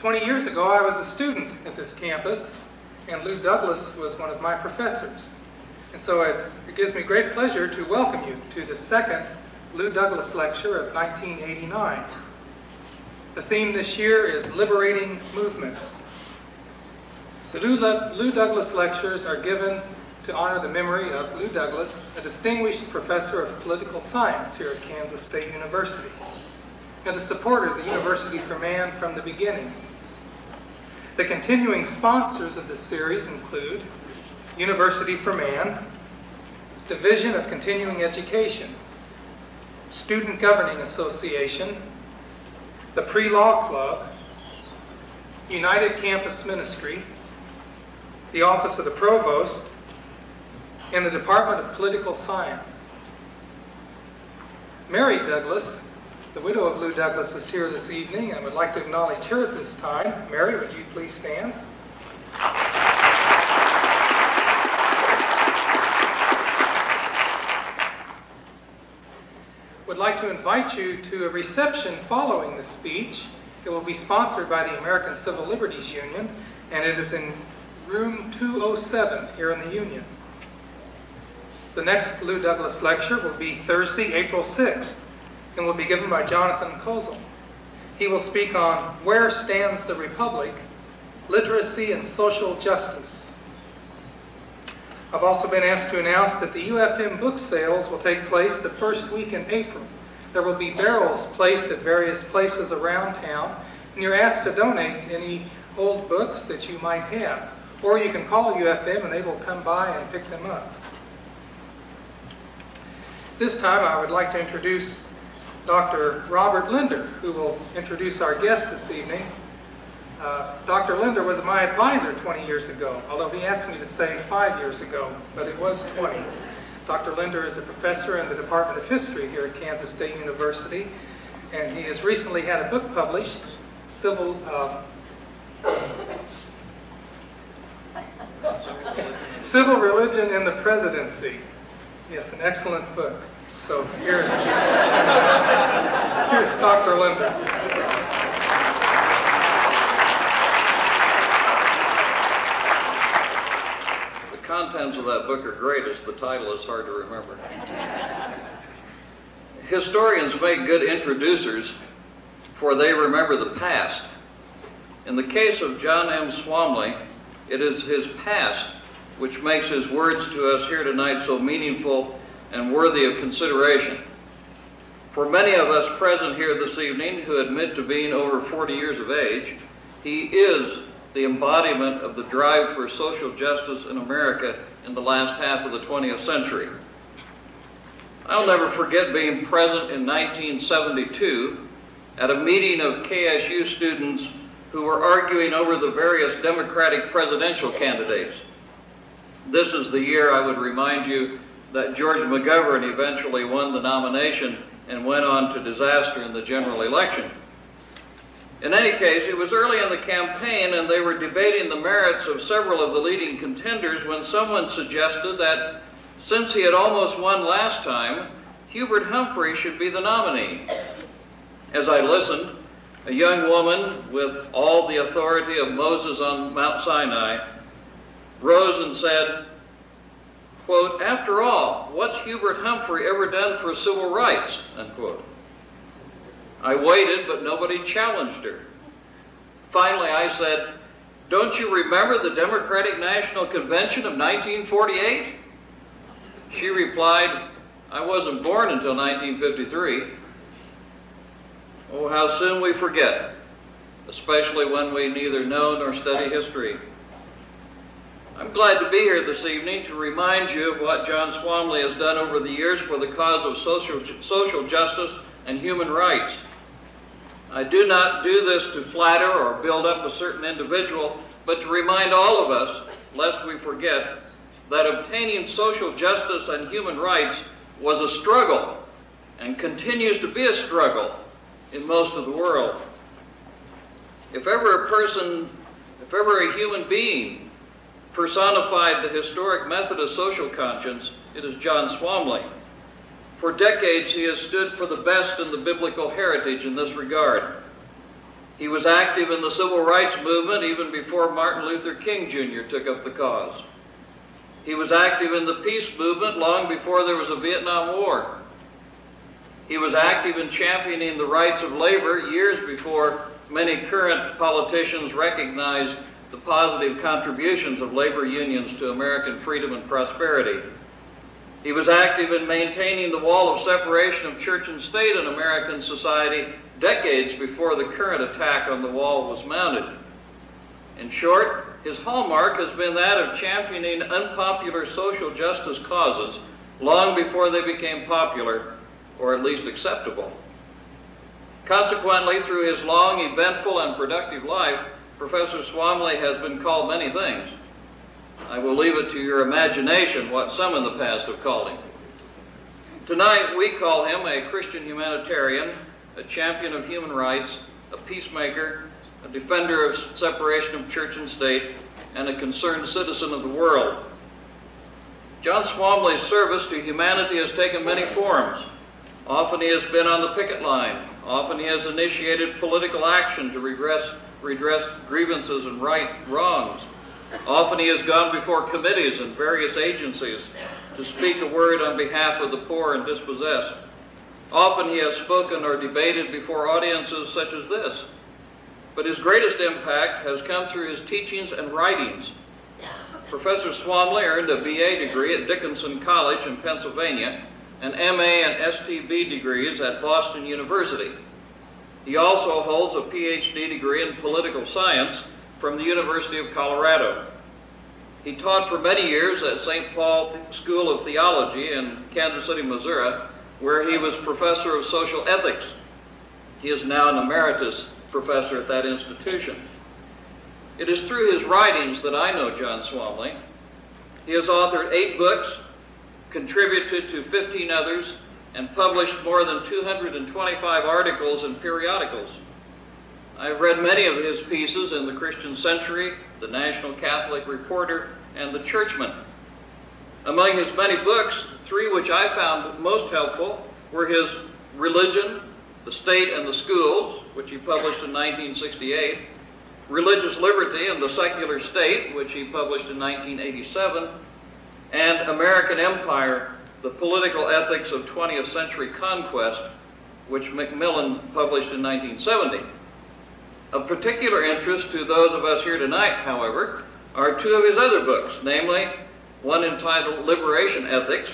20 years ago, I was a student at this campus, and Lou Douglas was one of my professors. And so it gives me great pleasure to welcome you to the second Lou Douglas lecture of 1989. The theme this year is Liberating Movements. The Lou Douglas lectures are given to honor the memory of Lou Douglas, a distinguished professor of political science here at Kansas State University, and a supporter of the University for Man from the beginning. The continuing sponsors of this series include University for Man, Division of Continuing Education, Student Governing Association, the Pre-Law Club, United Campus Ministry, the Office of the Provost, and the Department of Political Science. Mary Douglas, the widow of Lou Douglas, is here this evening and would like to acknowledge her at this time. Mary, would you please stand? Would like to invite you to a reception following the speech. It will be sponsored by the American Civil Liberties Union, and it is in room 207 here in the Union. The next Lou Douglas lecture will be Thursday, April 6th, and will be given by Jonathan Kozel. He will speak on Where Stands the Republic? Literacy and Social Justice. I've also been asked to announce that the UFM book sales will take place the first week in April. There will be barrels placed at various places around town, and you're asked to donate any old books that you might have. Or you can call UFM and they will come by and pick them up. This time I would like to introduce Dr. Robert Linder, who will introduce our guest this evening. Dr. Linder was my advisor 20 years ago, although he asked me to say 5 years ago, but it was 20. Dr. Linder is a professor in the Department of History here at Kansas State University, and he has recently had a book published, Civil Religion in the Presidency. Yes, an excellent book. So here's Dr. Linder. The contents of that book are great, as the title is hard to remember. Historians make good introducers, for they remember the past. In the case of John M. Swomley, it is his past which makes his words to us here tonight so meaningful and worthy of consideration. For many of us present here this evening who admit to being over 40 years of age, he is the embodiment of the drive for social justice in America in the last half of the 20th century. I'll never forget being present in 1972 at a meeting of KSU students who were arguing over the various Democratic presidential candidates. This is the year, I would remind you, that George McGovern eventually won the nomination and went on to disaster in the general election. In any case, it was early in the campaign and they were debating the merits of several of the leading contenders when someone suggested that since he had almost won last time, Hubert Humphrey should be the nominee. As I listened, a young woman with all the authority of Moses on Mount Sinai rose and said, quote, "After all, what's Hubert Humphrey ever done for civil rights?" Unquote. I waited, but nobody challenged her. Finally, I said, "Don't you remember the Democratic National Convention of 1948? She replied, "I wasn't born until 1953. Oh, how soon we forget, especially when we neither know nor study history. I'm glad to be here this evening to remind you of what John Swomley has done over the years for the cause of social justice and human rights. I do not do this to flatter or build up a certain individual, but to remind all of us, lest we forget, that obtaining social justice and human rights was a struggle and continues to be a struggle in most of the world. If ever a human being personified the historic method of social conscience, it is John Swomley. For decades, he has stood for the best in the biblical heritage in this regard. He was active in the civil rights movement even before Martin Luther King Jr. took up the cause. He was active in the peace movement long before there was a Vietnam War. He was active in championing the rights of labor years before many current politicians recognized the positive contributions of labor unions to American freedom and prosperity. He was active in maintaining the wall of separation of church and state in American society decades before the current attack on the wall was mounted. In short, his hallmark has been that of championing unpopular social justice causes long before they became popular, or at least acceptable. Consequently, through his long, eventful, and productive life, Professor Swomley has been called many things. I will leave it to your imagination what some in the past have called him. Tonight, we call him a Christian humanitarian, a champion of human rights, a peacemaker, a defender of separation of church and state, and a concerned citizen of the world. John Swomley's service to humanity has taken many forms. Often he has been on the picket line. Often he has initiated political action to redress grievances and right wrongs. Often he has gone before committees and various agencies to speak a word on behalf of the poor and dispossessed. Often he has spoken or debated before audiences such as this. But his greatest impact has come through his teachings and writings. Professor Swomley earned a BA degree at Dickinson College in Pennsylvania and MA and STB degrees at Boston University. He also holds a PhD degree in political science from the University of Colorado. He taught for many years at St. Paul School of Theology in Kansas City, Missouri, where he was professor of social ethics. He is now an emeritus professor at that institution. It is through his writings that I know John Swomley. He has authored 8 books, contributed to 15 others, and published more than 225 articles in periodicals. I've read many of his pieces in the Christian Century, the National Catholic Reporter, and the Churchman. Among his many books, 3 which I found most helpful were his Religion, the State and the Schools, which he published in 1968, Religious Liberty and the Secular State, which he published in 1987, and American Empire, the Political Ethics of 20th Century Conquest, which Macmillan published in 1970. Of particular interest to those of us here tonight, however, are 2 of his other books, namely one entitled Liberation Ethics,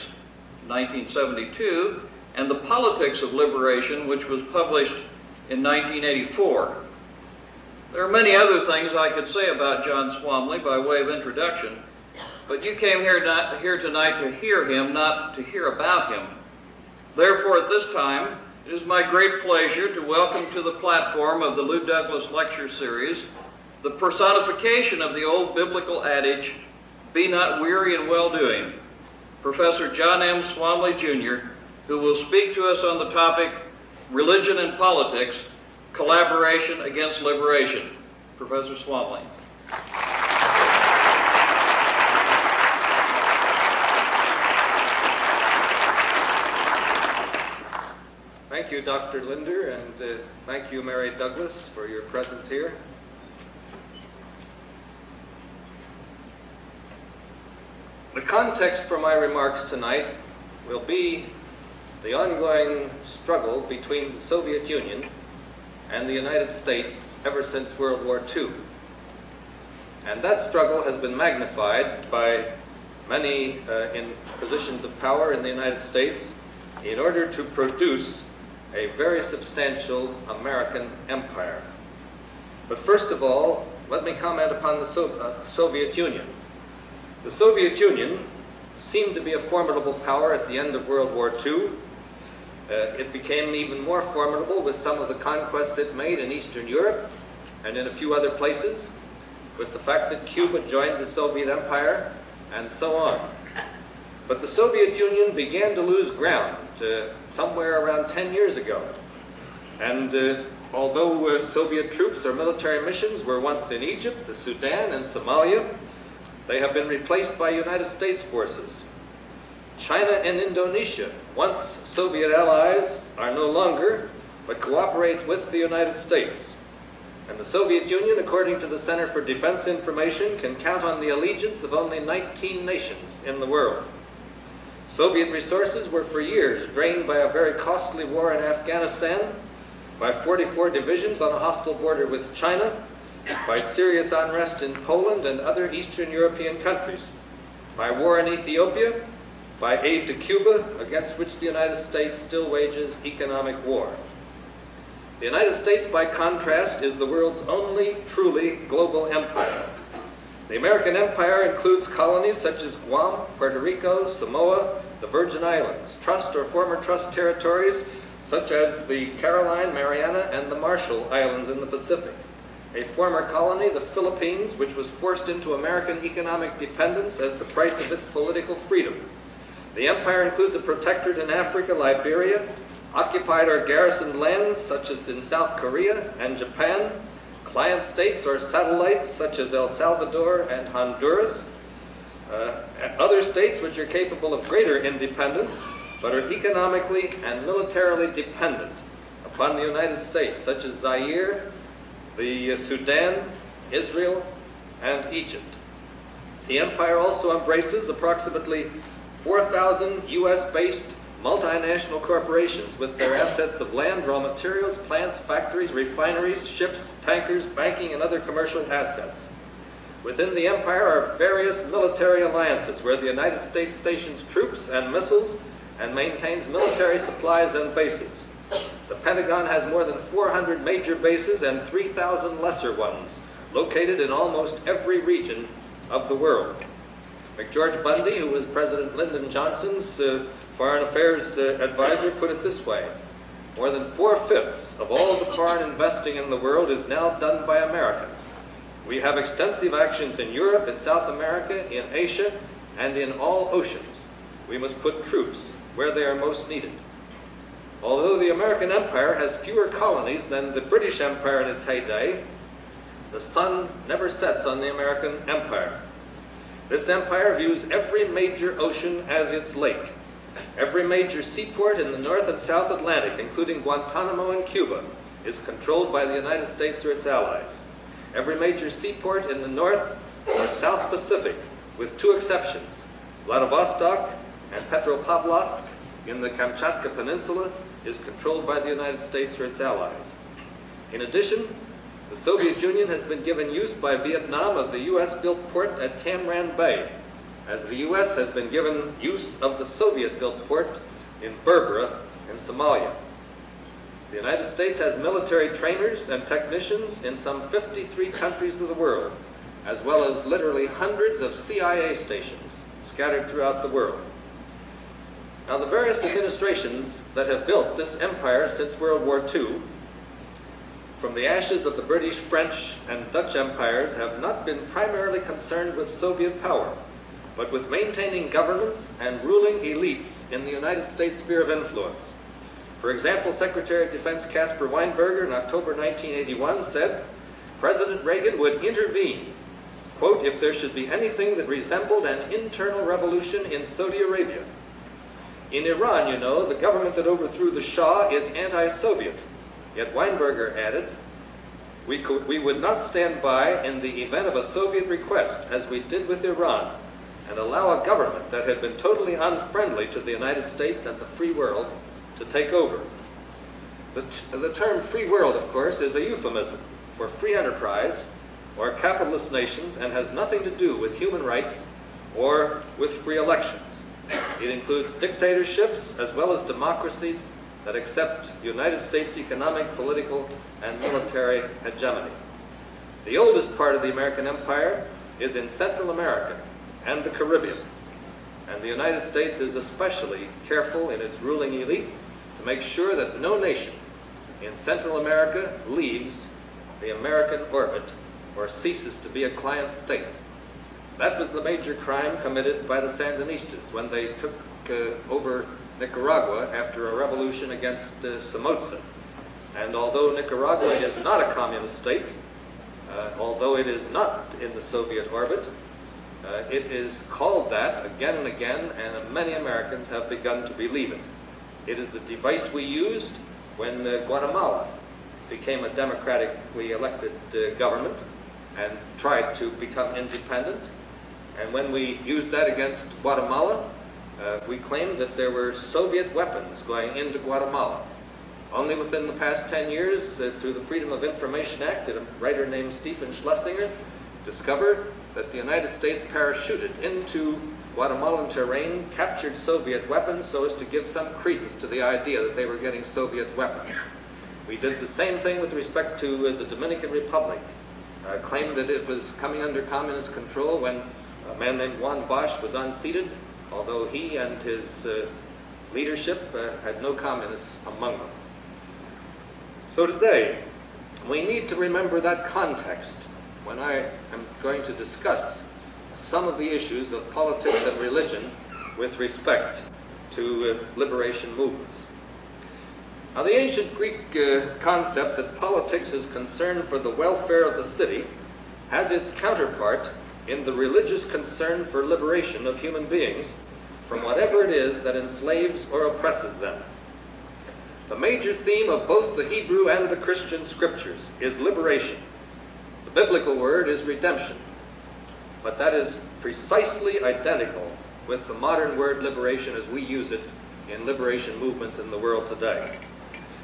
1972, and The Politics of Liberation, which was published in 1984. There are many other things I could say about John Swomley by way of introduction, but you came here tonight to hear him, not to hear about him. Therefore, at this time, it is my great pleasure to welcome to the platform of the Lou Douglas Lecture Series the personification of the old biblical adage, "Be not weary in well-doing," Professor John M. Swomley, Jr., who will speak to us on the topic, Religion and Politics, Collaboration Against Liberation. Professor Swomley. Thank you, Dr. Linder, and thank you, Mary Douglas, for your presence here. The context for my remarks tonight will be the ongoing struggle between the Soviet Union and the United States ever since World War II. And that struggle has been magnified by many in positions of power in the United States in order to produce a very substantial American empire. But first of all, let me comment upon the Soviet Union. The Soviet Union seemed to be a formidable power at the end of World War II. It became even more formidable with some of the conquests it made in Eastern Europe and in a few other places, with the fact that Cuba joined the Soviet Empire, and so on. But the Soviet Union began to lose ground somewhere around 10 years ago. And although Soviet troops or military missions were once in Egypt, the Sudan, and Somalia, they have been replaced by United States forces. China and Indonesia, once Soviet allies, are no longer, but cooperate with the United States. And the Soviet Union, according to the Center for Defense Information, can count on the allegiance of only 19 nations in the world. Soviet resources were for years drained by a very costly war in Afghanistan, by 44 divisions on a hostile border with China, by serious unrest in Poland and other Eastern European countries, by war in Ethiopia, by aid to Cuba, against which the United States still wages economic war. The United States, by contrast, is the world's only truly global empire. The American empire includes colonies such as Guam, Puerto Rico, Samoa, the Virgin Islands, trust or former trust territories such as the Caroline, Mariana, and the Marshall Islands in the Pacific. A former colony, the Philippines, which was forced into American economic dependence as the price of its political freedom. The empire includes a protectorate in Africa, Liberia, occupied or garrisoned lands such as in South Korea and Japan, client states or satellites such as El Salvador and Honduras, other states which are capable of greater independence but are economically and militarily dependent upon the United States, such as Zaire, the Sudan, Israel, and Egypt. The empire also embraces approximately 4,000 U.S.-based multinational corporations with their assets of land, raw materials, plants, factories, refineries, ships, tankers, banking, and other commercial assets. Within the empire are various military alliances where the United States stations troops and missiles and maintains military supplies and bases. The Pentagon has more than 400 major bases and 3,000 lesser ones located in almost every region of the world. McGeorge Bundy, who was President Lyndon Johnson's foreign affairs advisor, put it this way: more than 4/5 of all the foreign investing in the world is now done by Americans. We have extensive actions in Europe, in South America, in Asia, and in all oceans. We must put troops where they are most needed. Although the American empire has fewer colonies than the British Empire in its heyday, the sun never sets on the American empire. This empire views every major ocean as its lake. Every major seaport in the North and South Atlantic, including Guantanamo in Cuba, is controlled by the United States or its allies. Every major seaport in the North or South Pacific, with two exceptions, Vladivostok and Petropavlovsk in the Kamchatka Peninsula, is controlled by the United States or its allies. In addition, the Soviet Union has been given use by Vietnam of the U.S.-built port at Cam Ranh Bay, as the U.S. has been given use of the Soviet-built port in Berbera in Somalia. The United States has military trainers and technicians in some 53 countries of the world, as well as literally hundreds of CIA stations scattered throughout the world. Now, the various administrations that have built this empire since World War II, from the ashes of the British, French, and Dutch empires, have not been primarily concerned with Soviet power, but with maintaining governments and ruling elites in the United States sphere of influence. For example, Secretary of Defense Caspar Weinberger in October 1981 said, President Reagan would intervene, quote, if there should be anything that resembled an internal revolution in Saudi Arabia. In Iran, you know, the government that overthrew the Shah is anti-Soviet. Yet Weinberger added, we would not stand by in the event of a Soviet request, as we did with Iran, and allow a government that had been totally unfriendly to the United States and the free world to take over. The term free world, of course, is a euphemism for free enterprise or capitalist nations and has nothing to do with human rights or with free elections. It includes dictatorships as well as democracies that accept United States economic, political, and military hegemony. The oldest part of the American empire is in Central America and the Caribbean, and the United States is especially careful in its ruling elites to make sure that no nation in Central America leaves the American orbit or ceases to be a client state. That was the major crime committed by the Sandinistas when they took over Nicaragua after a revolution against Somoza. And although Nicaragua is not a communist state, although it is not in the Soviet orbit, it is called that again and again, and many Americans have begun to believe it. It is the device we used when Guatemala became a democratically elected government and tried to become independent. And when we used that against Guatemala, we claimed that there were Soviet weapons going into Guatemala. Only within the past 10 years, through the Freedom of Information Act, did a writer named Stephen Schlesinger discover that the United States parachuted into Guatemalan terrain, captured Soviet weapons so as to give some credence to the idea that they were getting Soviet weapons. We did the same thing with respect to the Dominican Republic, claimed that it was coming under communist control when a man named Juan Bosch was unseated, although he and his leadership had no communists among them. So today, we need to remember that context when I am going to discuss some of the issues of politics and religion with respect to liberation movements. Now, the ancient Greek concept that politics is concern for the welfare of the city has its counterpart in the religious concern for liberation of human beings from whatever it is that enslaves or oppresses them. The major theme of both the Hebrew and the Christian scriptures is liberation. The biblical word is redemption, but that is precisely identical with the modern word liberation as we use it in liberation movements in the world today.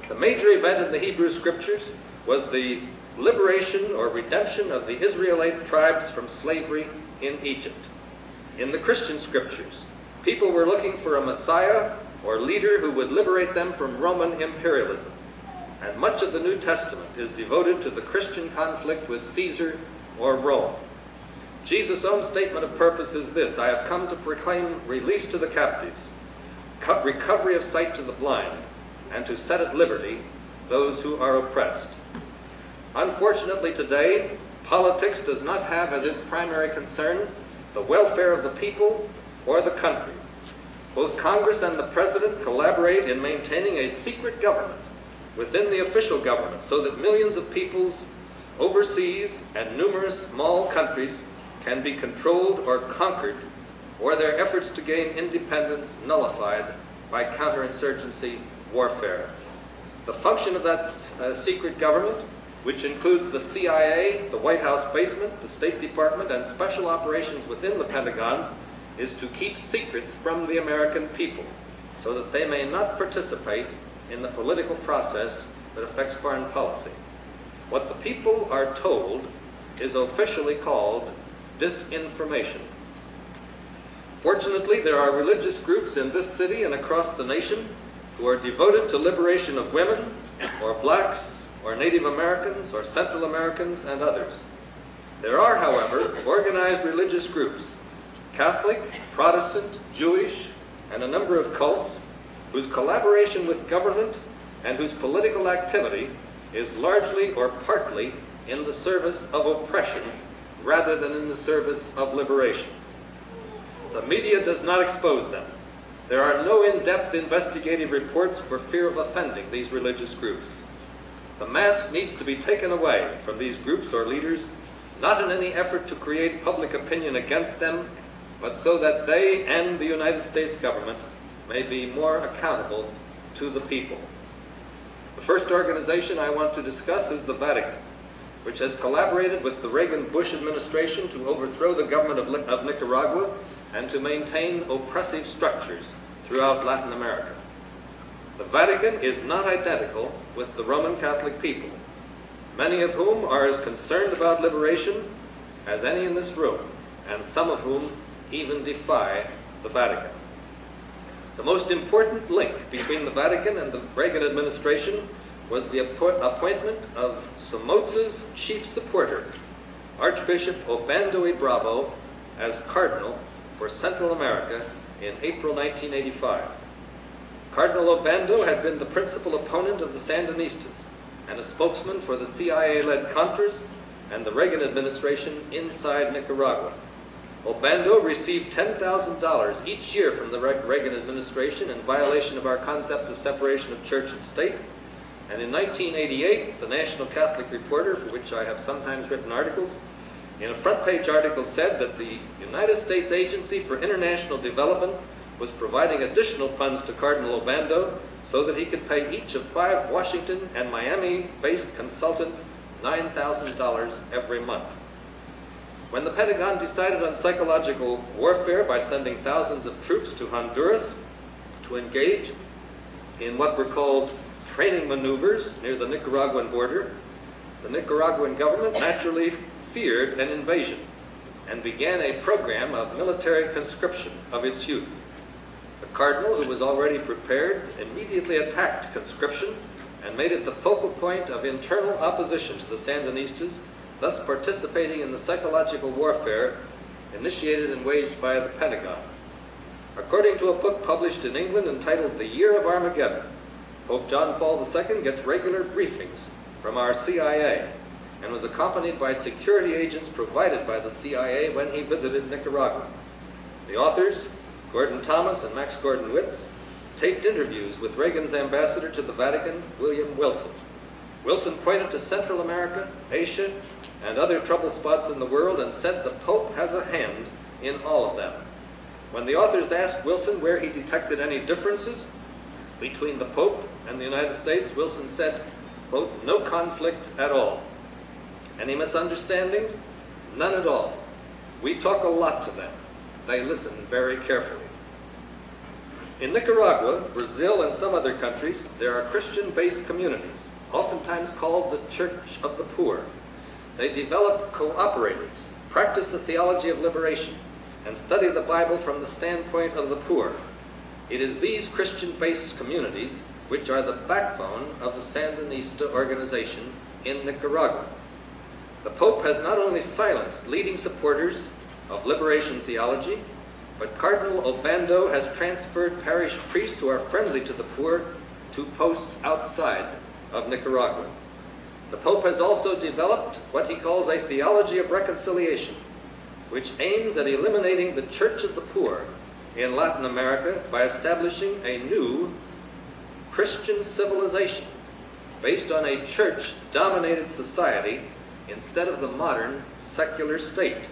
The major event in the Hebrew scriptures was the liberation or redemption of the Israelite tribes from slavery in Egypt. In the Christian scriptures, people were looking for a Messiah or leader who would liberate them from Roman imperialism. And much of the New Testament is devoted to the Christian conflict with Caesar or Rome. Jesus' own statement of purpose is this: I have come to proclaim release to the captives, recovery of sight to the blind, and to set at liberty those who are oppressed. Unfortunately today, politics does not have as its primary concern the welfare of the people or the country. Both Congress and the President collaborate in maintaining a secret government within the official government so that millions of peoples overseas and numerous small countries can be controlled or conquered, or their efforts to gain independence nullified by counterinsurgency warfare. The function of that secret government, which includes the CIA, the White House basement, the State Department, and special operations within the Pentagon, is to keep secrets from the American people so that they may not participate in the political process that affects foreign policy. What the people are told is officially called disinformation. Fortunately, there are religious groups in this city and across the nation who are devoted to liberation of women, or blacks, or Native Americans, or Central Americans, and others. There are, however, organized religious groups, Catholic, Protestant, Jewish, and a number of cults, whose collaboration with government and whose political activity is largely or partly in the service of oppression rather than in the service of liberation. The media does not expose them. There are no in-depth investigative reports for fear of offending these religious groups. The mask needs to be taken away from these groups or leaders, not in any effort to create public opinion against them, but so that they and the United States government may be more accountable to the people. The first organization I want to discuss is the Vatican, which has collaborated with the Reagan-Bush administration to overthrow the government of Nicaragua and to maintain oppressive structures throughout Latin America. The Vatican is not identical with the Roman Catholic people, many of whom are as concerned about liberation as any in this room, and some of whom even defy the Vatican. The most important link between the Vatican and the Reagan administration was the appointment of Somoza's chief supporter, Archbishop Obando y Bravo, as cardinal for Central America in April 1985. Cardinal Obando had been the principal opponent of the Sandinistas and a spokesman for the CIA-led Contras and the Reagan administration inside Nicaragua. Obando received $10,000 each year from the Reagan administration in violation of our concept of separation of church and state. And in 1988, the National Catholic Reporter, for which I have sometimes written articles, in a front-page article said that the United States Agency for International Development was providing additional funds to Cardinal Obando so that he could pay each of 5 Washington and Miami-based consultants $9,000 every month. When the Pentagon decided on psychological warfare by sending thousands of troops to Honduras to engage in what were called training maneuvers near the Nicaraguan border, the Nicaraguan government naturally feared an invasion and began a program of military conscription of its youth. The cardinal, who was already prepared, immediately attacked conscription and made it the focal point of internal opposition to the Sandinistas, thus participating in the psychological warfare initiated and waged by the Pentagon. According to a book published in England entitled The Year of Armageddon, Pope John Paul II gets regular briefings from our CIA and was accompanied by security agents provided by the CIA when he visited Nicaragua. The authors, Gordon Thomas and Max Gordon Witz, taped interviews with Reagan's ambassador to the Vatican, William Wilson. Wilson pointed to Central America, Asia, and other trouble spots in the world and said the Pope has a hand in all of them. When the authors asked Wilson where he detected any differences between the Pope and the United States, Wilson said, quote, "No conflict at all. Any misunderstandings? None at all. We talk a lot to them. They listen very carefully." In Nicaragua, Brazil, and some other countries, there are Christian-based communities, oftentimes called the Church of the Poor. They develop cooperatives, practice the theology of liberation, and study the Bible from the standpoint of the poor. It is these Christian-based communities which are the backbone of the Sandinista organization in Nicaragua. The Pope has not only silenced leading supporters of liberation theology, but Cardinal Obando has transferred parish priests who are friendly to the poor to posts outside of Nicaragua. The Pope has also developed what he calls a theology of reconciliation, which aims at eliminating the Church of the Poor in Latin America by establishing a new Christian civilization based on a church-dominated society instead of the modern secular state.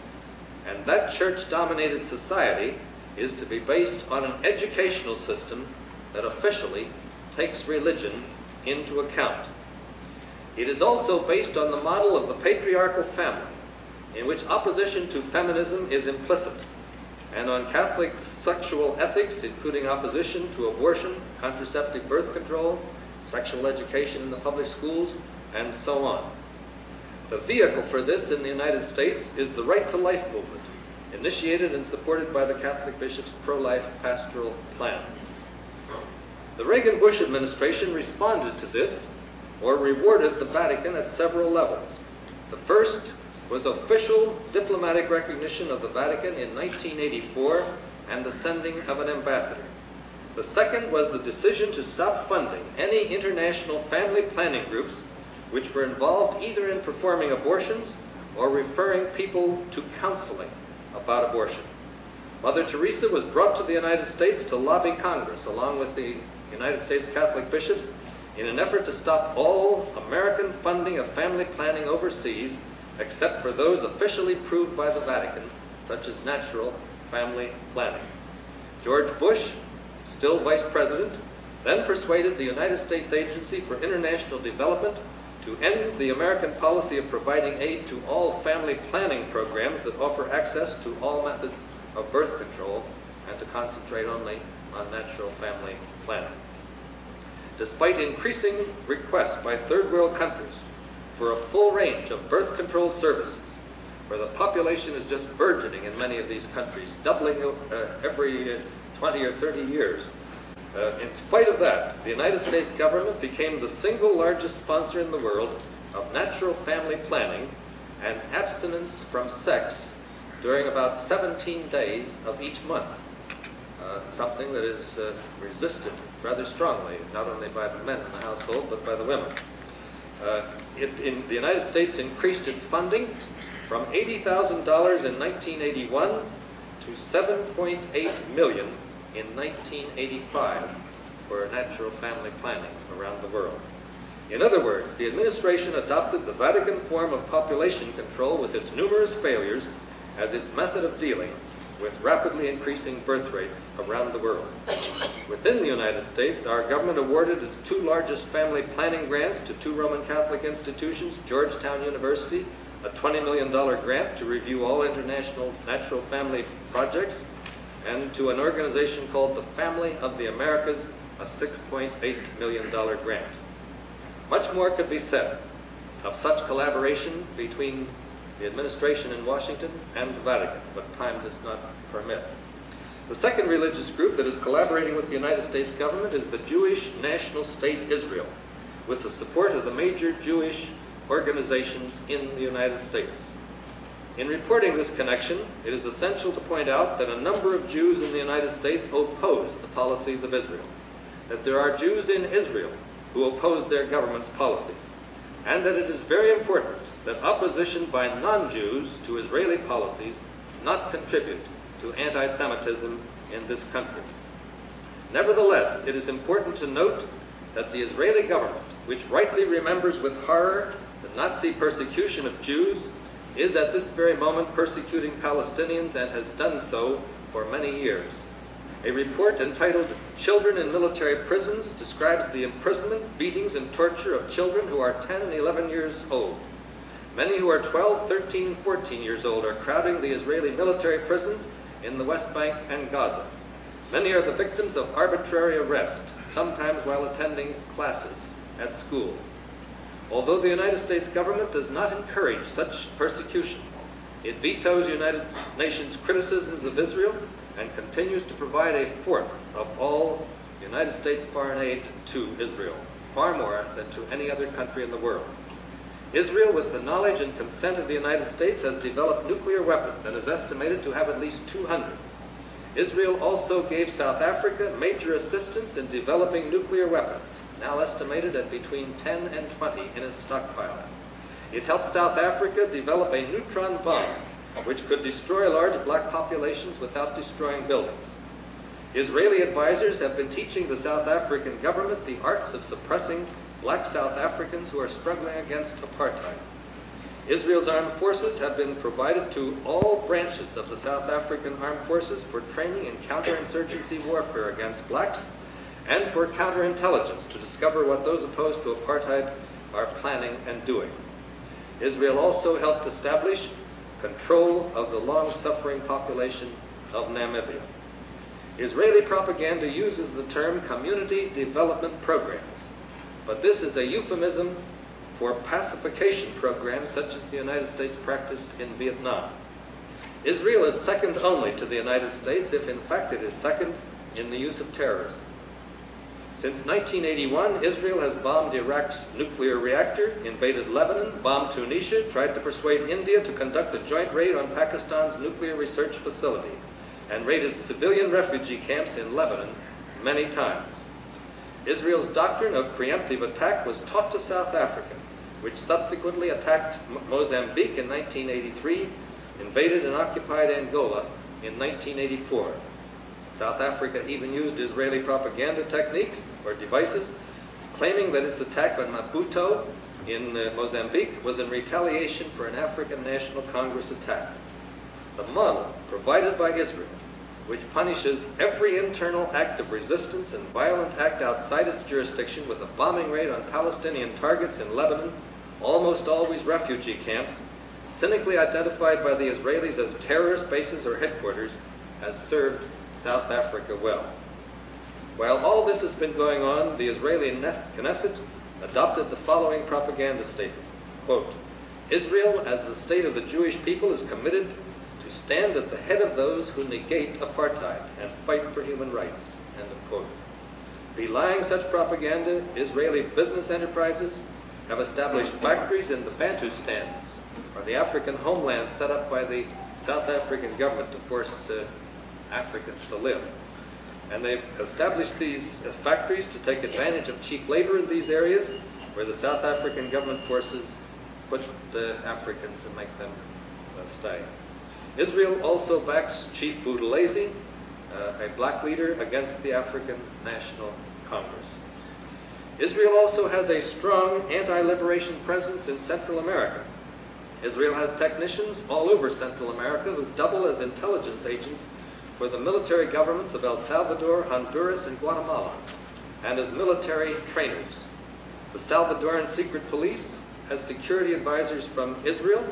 And that church-dominated society is to be based on an educational system that officially takes religion into account. It is also based on the model of the patriarchal family, in which opposition to feminism is implicit, and on Catholic sexual ethics, including opposition to abortion, contraceptive birth control, sexual education in the public schools, and so on. The vehicle for this in the United States is the Right to Life movement, initiated and supported by the Catholic Bishops' pro-life pastoral plan. The Reagan-Bush administration responded to this, or rewarded the Vatican at several levels. The first was official diplomatic recognition of the Vatican in 1984 and the sending of an ambassador. The second was the decision to stop funding any international family planning groups which were involved either in performing abortions or referring people to counseling about abortion. Mother Teresa was brought to the United States to lobby Congress, along with the United States Catholic bishops, in an effort to stop all American funding of family planning overseas, except for those officially approved by the Vatican, such as natural family planning. George Bush, still vice president, then persuaded the United States Agency for International Development to end the American policy of providing aid to all family planning programs that offer access to all methods of birth control and to concentrate only on natural family planning. Despite increasing requests by third world countries for a full range of birth control services, where the population is just burgeoning in many of these countries, doubling every 20 or 30 years, in spite of that, the United States government became the single largest sponsor in the world of natural family planning and abstinence from sex during about 17 days of each month, something that is resisted rather strongly, not only by the men in the household, but by the women. The United States increased its funding from $80,000 in 1981 to $7.8 million in 1985 for natural family planning around the world. In other words, the administration adopted the Vatican form of population control with its numerous failures as its method of dealing with rapidly increasing birth rates around the world. Within the United States, our government awarded its two largest family planning grants to two Roman Catholic institutions, Georgetown University, a $20 million grant to review all international natural family projects, and to an organization called the Family of the Americas, a $6.8 million grant. Much more could be said of such collaboration between the administration in Washington and the Vatican, but time does not permit. The second religious group that is collaborating with the United States government is the Jewish national state Israel, with the support of the major Jewish organizations in the United States. In reporting this connection, it is essential to point out that a number of Jews in the United States oppose the policies of Israel, that there are Jews in Israel who oppose their government's policies, and that it is very important that opposition by non-Jews to Israeli policies not contribute to anti-Semitism in this country. Nevertheless, it is important to note that the Israeli government, which rightly remembers with horror the Nazi persecution of Jews, is at this very moment persecuting Palestinians and has done so for many years. A report entitled "Children in Military Prisons" describes the imprisonment, beatings, and torture of children who are 10 and 11 years old. Many who are 12, 13, 14 years old are crowding the Israeli military prisons in the West Bank and Gaza. Many are the victims of arbitrary arrest, sometimes while attending classes at school. Although the United States government does not encourage such persecution, it vetoes United Nations criticisms of Israel and continues to provide a fourth of all United States foreign aid to Israel, far more than to any other country in the world. Israel, with the knowledge and consent of the United States, has developed nuclear weapons and is estimated to have at least 200. Israel also gave South Africa major assistance in developing nuclear weapons, now estimated at between 10 and 20 in its stockpile. It helped South Africa develop a neutron bomb, which could destroy large black populations without destroying buildings. Israeli advisors have been teaching the South African government the arts of suppressing black South Africans who are struggling against apartheid. Israel's armed forces have been provided to all branches of the South African armed forces for training in counterinsurgency warfare against blacks and for counterintelligence to discover what those opposed to apartheid are planning and doing. Israel also helped establish control of the long-suffering population of Namibia. Israeli propaganda uses the term community development programs, but this is a euphemism for pacification programs such as the United States practiced in Vietnam. Israel is second only to the United States, if in fact it is second in the use of terrorism. Since 1981, Israel has bombed Iraq's nuclear reactor, invaded Lebanon, bombed Tunisia, tried to persuade India to conduct a joint raid on Pakistan's nuclear research facility, and raided civilian refugee camps in Lebanon many times. Israel's doctrine of preemptive attack was taught to South Africa, which subsequently attacked Mozambique in 1983, invaded and occupied Angola in 1984. South Africa even used Israeli propaganda techniques or devices, claiming that its attack on Maputo in Mozambique was in retaliation for an African National Congress attack. The model provided by Israel, which punishes every internal act of resistance and violent act outside its jurisdiction with a bombing raid on Palestinian targets in Lebanon, almost always refugee camps, cynically identified by the Israelis as terrorist bases or headquarters, has served South Africa well. While all this has been going on, the Israeli Knesset adopted the following propaganda statement, quote, "Israel, as the state of the Jewish people, is committed to stand at the head of those who negate apartheid and fight for human rights," end of quote. Belying such propaganda, Israeli business enterprises have established factories in the Bantustans, or the African homelands set up by the South African government to force Africans to live. And they've established these factories to take advantage of cheap labor in these areas where the South African government forces put the Africans and make them stay. Israel also backs Chief Boudelezi, a black leader, against the African National Congress. Israel also has a strong anti-liberation presence in Central America. Israel has technicians all over Central America who double as intelligence agents for the military governments of El Salvador, Honduras, and Guatemala, and as military trainers. The Salvadoran secret police has security advisors from Israel,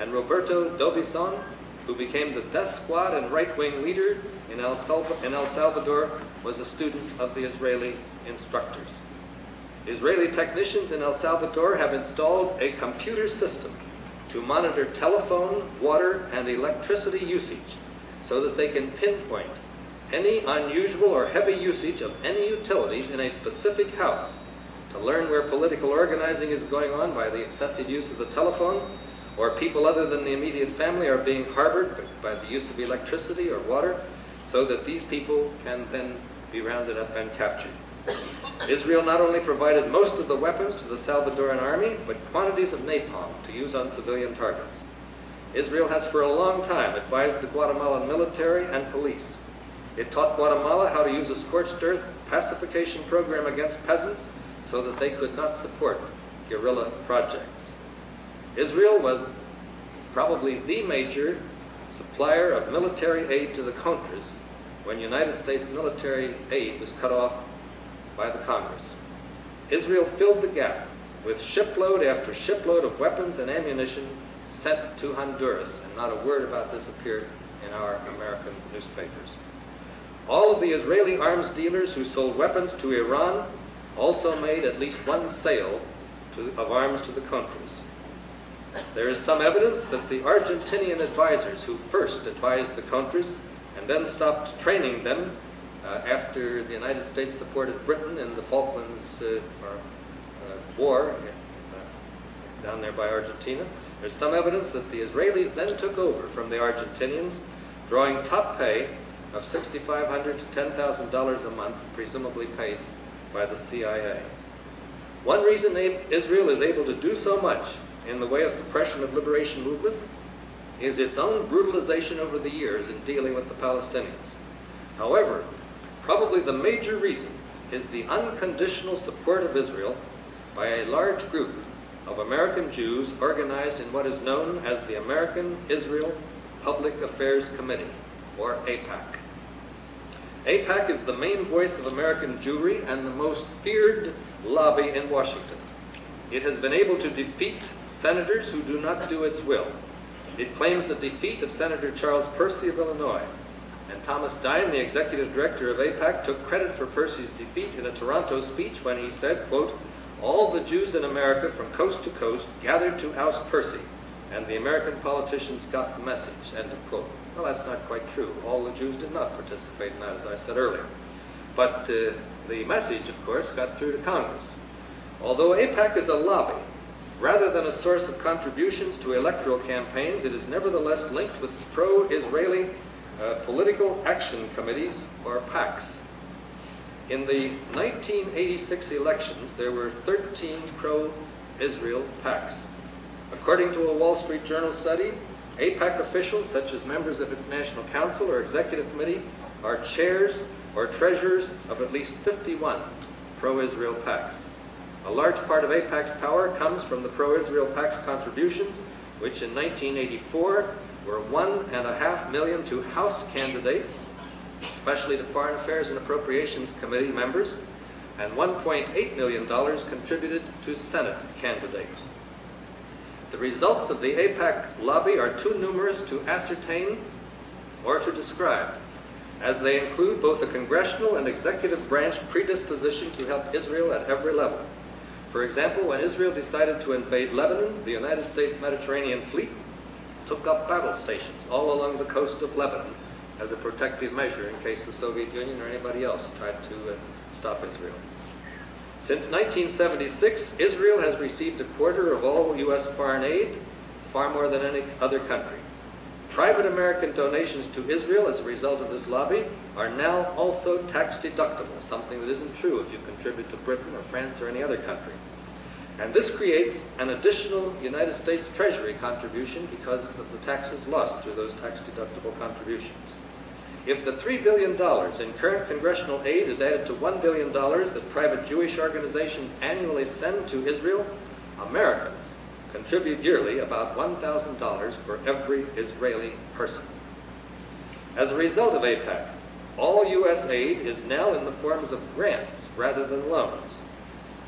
and Roberto Dobison, who became the death squad and right-wing leader in El Salvador, was a student of the Israeli instructors. Israeli technicians in El Salvador have installed a computer system to monitor telephone, water, and electricity usage so that they can pinpoint any unusual or heavy usage of any utilities in a specific house, to learn where political organizing is going on by the excessive use of the telephone, or people other than the immediate family are being harbored by the use of electricity or water, so that these people can then be rounded up and captured. Israel not only provided most of the weapons to the Salvadoran army, but quantities of napalm to use on civilian targets. Israel has for a long time advised the Guatemalan military and police. It taught Guatemala how to use a scorched earth pacification program against peasants so that they could not support guerrilla projects. Israel was probably the major supplier of military aid to the Contras when United States military aid was cut off by the Congress. Israel filled the gap with shipload after shipload of weapons and ammunition sent to Honduras, and not a word about this appeared in our American newspapers. All of the Israeli arms dealers who sold weapons to Iran also made at least one sale of arms to the Contras. There is some evidence that the Argentinian advisors who first advised the Contras and then stopped training them after the United States supported Britain in the Falklands War down there by Argentina. There's some evidence that the Israelis then took over from the Argentinians, drawing top pay of $6,500 to $10,000 a month, presumably paid by the CIA. One reason Israel is able to do so much in the way of suppression of liberation movements is its own brutalization over the years in dealing with the Palestinians. However, probably the major reason is the unconditional support of Israel by a large group of American Jews organized in what is known as the American Israel Public Affairs Committee, or AIPAC. AIPAC is the main voice of American Jewry and the most feared lobby in Washington. It has been able to defeat senators who do not do its will. It claims the defeat of Senator Charles Percy of Illinois. And Thomas Dine, the executive director of AIPAC, took credit for Percy's defeat in a Toronto speech when he said, quote, "All the Jews in America from coast to coast gathered to oust Percy, and the American politicians got the message," end of quote. Well, that's not quite true. All the Jews did not participate in that, as I said earlier. But the message, of course, got through to Congress. Although AIPAC is a lobby, rather than a source of contributions to electoral campaigns, it is nevertheless linked with pro-Israeli political action committees, or PACs. In the 1986 elections, there were 13 pro-Israel PACs. According to a Wall Street Journal study, AIPAC officials, such as members of its National Council or Executive Committee, are chairs or treasurers of at least 51 pro-Israel PACs. A large part of AIPAC's power comes from the pro-Israel PAC's contributions, which in 1984 were $1.5 million to House candidates, especially to Foreign Affairs and Appropriations Committee members, and $1.8 million contributed to Senate candidates. The results of the AIPAC lobby are too numerous to ascertain or to describe, as they include both a congressional and executive branch predisposition to help Israel at every level. For example, when Israel decided to invade Lebanon, the United States Mediterranean Fleet took up battle stations all along the coast of Lebanon as a protective measure in case the Soviet Union or anybody else tried to stop Israel. Since 1976, Israel has received a quarter of all U.S. foreign aid, far more than any other country. Private American donations to Israel as a result of this lobby are now also tax deductible, something that isn't true if you contribute to Britain or France or any other country. And this creates an additional United States Treasury contribution because of the taxes lost through those tax-deductible contributions. If the $3 billion in current congressional aid is added to $1 billion that private Jewish organizations annually send to Israel, Americans contribute yearly about $1,000 for every Israeli person. As a result of AIPAC, all U.S. aid is now in the forms of grants rather than loans.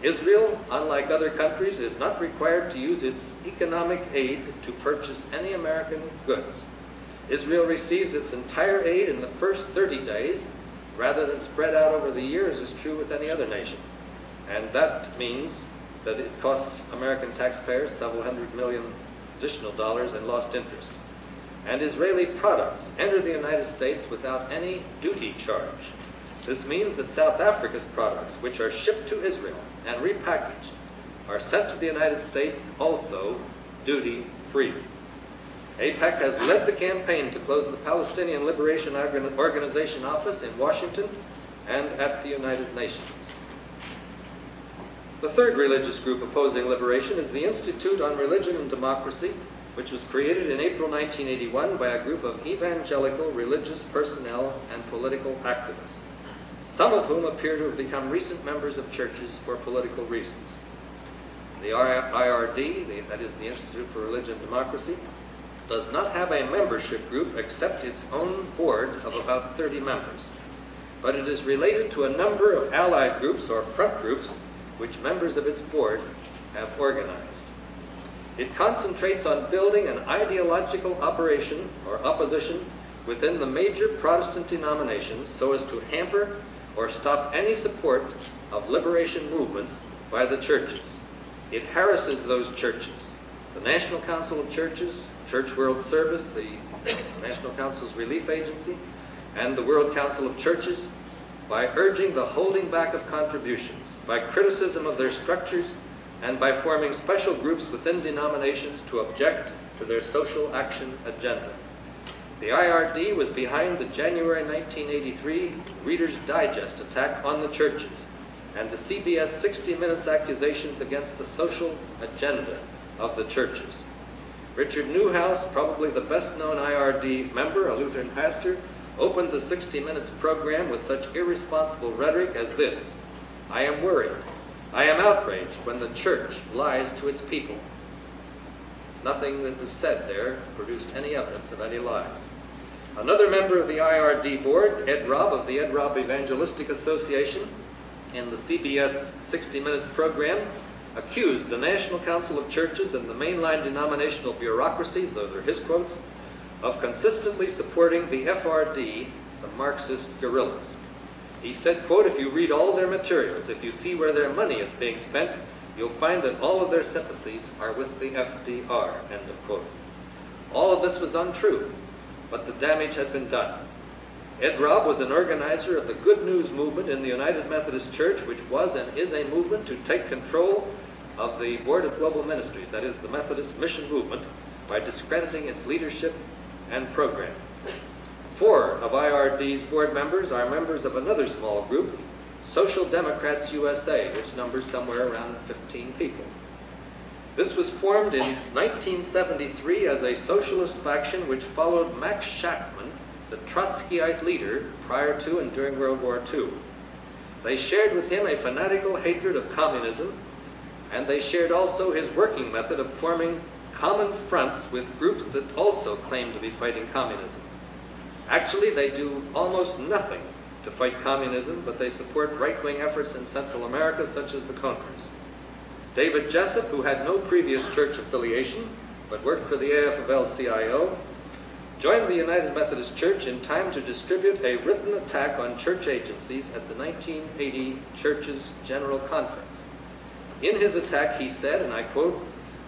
Israel, unlike other countries, is not required to use its economic aid to purchase any American goods. Israel receives its entire aid in the first 30 days rather than spread out over the years as true with any other nation. And that means that it costs American taxpayers several hundred million additional dollars in lost interest. And Israeli products enter the United States without any duty charge. This means that South Africa's products, which are shipped to Israel and repackaged, are sent to the United States also duty-free. AIPAC has led the campaign to close the Palestinian Liberation Organization office in Washington and at the United Nations. The third religious group opposing liberation is the Institute on Religion and Democracy, which was created in April 1981 by a group of evangelical religious personnel and political activists, some of whom appear to have become recent members of churches for political reasons. The IRD, that is the Institute for Religion and Democracy, does not have a membership group except its own board of about 30 members, but it is related to a number of allied groups or front groups which members of its board have organized. It concentrates on building an ideological operation or opposition within the major Protestant denominations so as to hamper or stop any support of liberation movements by the churches. It harasses those churches. The National Council of Churches, Church World Service, the National Council's relief agency, and the World Council of Churches by urging the holding back of contributions, by criticism of their structures, and by forming special groups within denominations to object to their social action agenda. The IRD was behind the January 1983 Reader's Digest attack on the churches and the CBS 60 Minutes accusations against the social agenda of the churches. Richard Newhouse, probably the best-known IRD member, a Lutheran pastor, opened the 60 Minutes program with such irresponsible rhetoric as this: "I am worried. I am outraged when the church lies to its people." Nothing that was said there produced any evidence of any lies. Another member of the IRD board, Ed Robb of the Ed Robb Evangelistic Association, in the CBS 60 Minutes program, accused the National Council of Churches and the mainline denominational bureaucracies, those are his quotes, of consistently supporting the FRD, the Marxist guerrillas. He said, quote, "If you read all their materials, if you see where their money is being spent, you'll find that all of their sympathies are with the FDR," end of quote. All of this was untrue, but the damage had been done. Ed Robb was an organizer of the Good News movement in the United Methodist Church, which was and is a movement to take control of the Board of Global Ministries, that is the Methodist mission movement, by discrediting its leadership and program. 4 of IRD's board members are members of another small group, Social Democrats USA, which numbers somewhere around 15 people. This was formed in 1973 as a socialist faction which followed Max Shachtman, the Trotskyite leader prior to and during World War II. They shared with him a fanatical hatred of communism, and they shared also his working method of forming common fronts with groups that also claimed to be fighting communism. Actually, they do almost nothing to fight communism, but they support right-wing efforts in Central America, such as the Contras. David Jessup, who had no previous church affiliation, but worked for the AFL-CIO, joined the United Methodist Church in time to distribute a written attack on church agencies at the 1980 Church's General Conference. In his attack, he said, and I quote,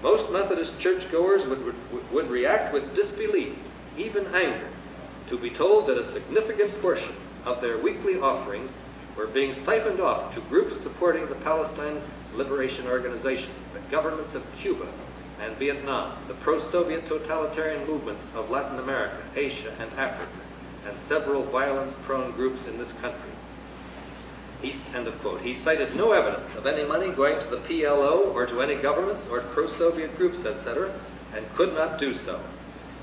"Most Methodist churchgoers would react with disbelief, even anger, to be told that a significant portion of their weekly offerings were being siphoned off to groups supporting the Palestine Liberation Organization, the governments of Cuba and Vietnam, the pro-Soviet totalitarian movements of Latin America, Asia, and Africa, and several violence-prone groups in this country." End of quote. He cited no evidence of any money going to the PLO or to any governments or pro-Soviet groups, etc., and could not do so.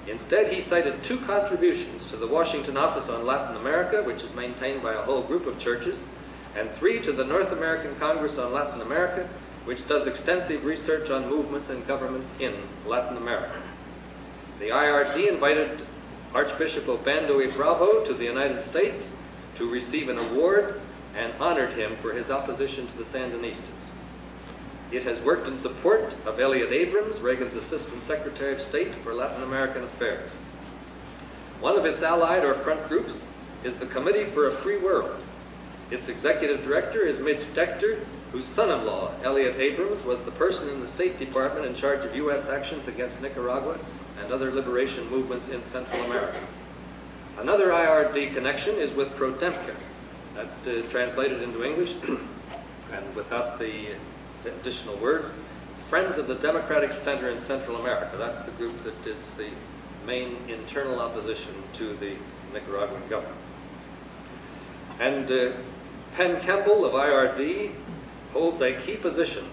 Instead, he cited 2 contributions to the Washington Office on Latin America, which is maintained by a whole group of churches, and 3 to the North American Congress on Latin America, which does extensive research on movements and governments in Latin America. The IRD invited Archbishop Obando y Bravo to the United States to receive an award and honored him for his opposition to the Sandinistas. It has worked in support of Elliott Abrams, Reagan's Assistant Secretary of State for Latin American Affairs. One of its allied or front groups is the Committee for a Free World. Its executive director is Midge Decter, whose son-in-law, Elliott Abrams, was the person in the State Department in charge of U.S. actions against Nicaragua and other liberation movements in Central America. Another IRD connection is with Prodemka, that translated into English, and without the additional words, Friends of the Democratic Center in Central America. That's the group that is the main internal opposition to the Nicaraguan government. And Penn Kemble of IRD holds a key position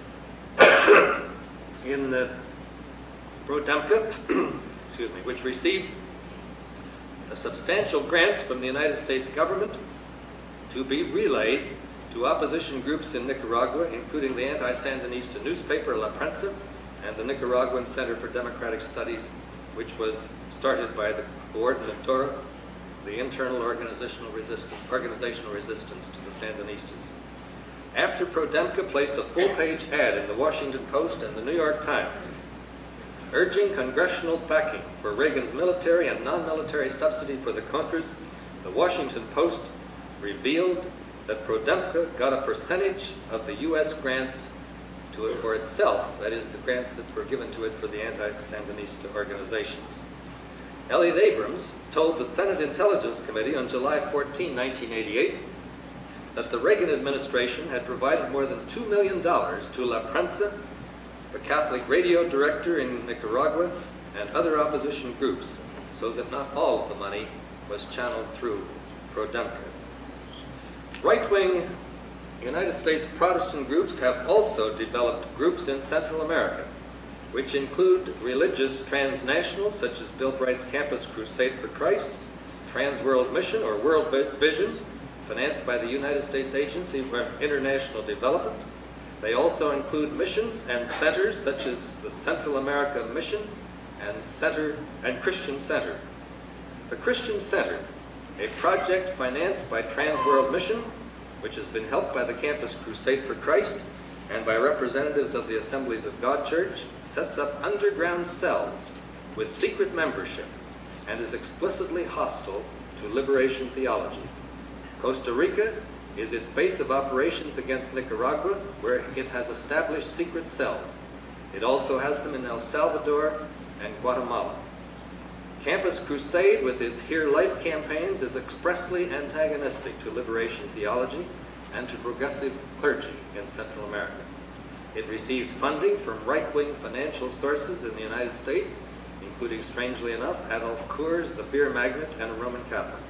in Prodemka, excuse me, which received substantial grants from the United States government to be relayed to opposition groups in Nicaragua, including the anti-Sandinista newspaper La Prensa and the Nicaraguan Center for Democratic Studies, which was started by the Coordinadora, the internal organizational resistance to the Sandinistas. After Prodemka placed a full-page ad in the Washington Post and the New York Times, urging congressional backing for Reagan's military and non-military subsidy for the Contras, the Washington Post revealed that Prodemka got a percentage of the U.S. grants to it for itself, that is, the grants that were given to it for the anti-Sandinista organizations. Elliott Abrams told the Senate Intelligence Committee on July 14, 1988, that the Reagan administration had provided more than $2 million to La Prensa, the Catholic radio director in Nicaragua, and other opposition groups, so that not all of the money was channeled through Prodemka. Right-wing United States Protestant groups have also developed groups in Central America, which include religious transnationals such as Bill Bright's Campus Crusade for Christ, Trans World Mission or World Vision, financed by the United States Agency for International Development. They also include missions and centers such as the Central America Mission and Christian Center. The Christian Center, a project financed by Trans World Mission, which has been helped by the Campus Crusade for Christ and by representatives of the Assemblies of God Church, sets up underground cells with secret membership and is explicitly hostile to liberation theology. Costa Rica is its base of operations against Nicaragua, where it has established secret cells. It also has them in El Salvador and Guatemala. Campus Crusade, with its Here Life campaigns, is expressly antagonistic to liberation theology and to progressive clergy in Central America. It receives funding from right-wing financial sources in the United States, including, strangely enough, Adolf Coors, the beer magnate, and a Roman Catholic.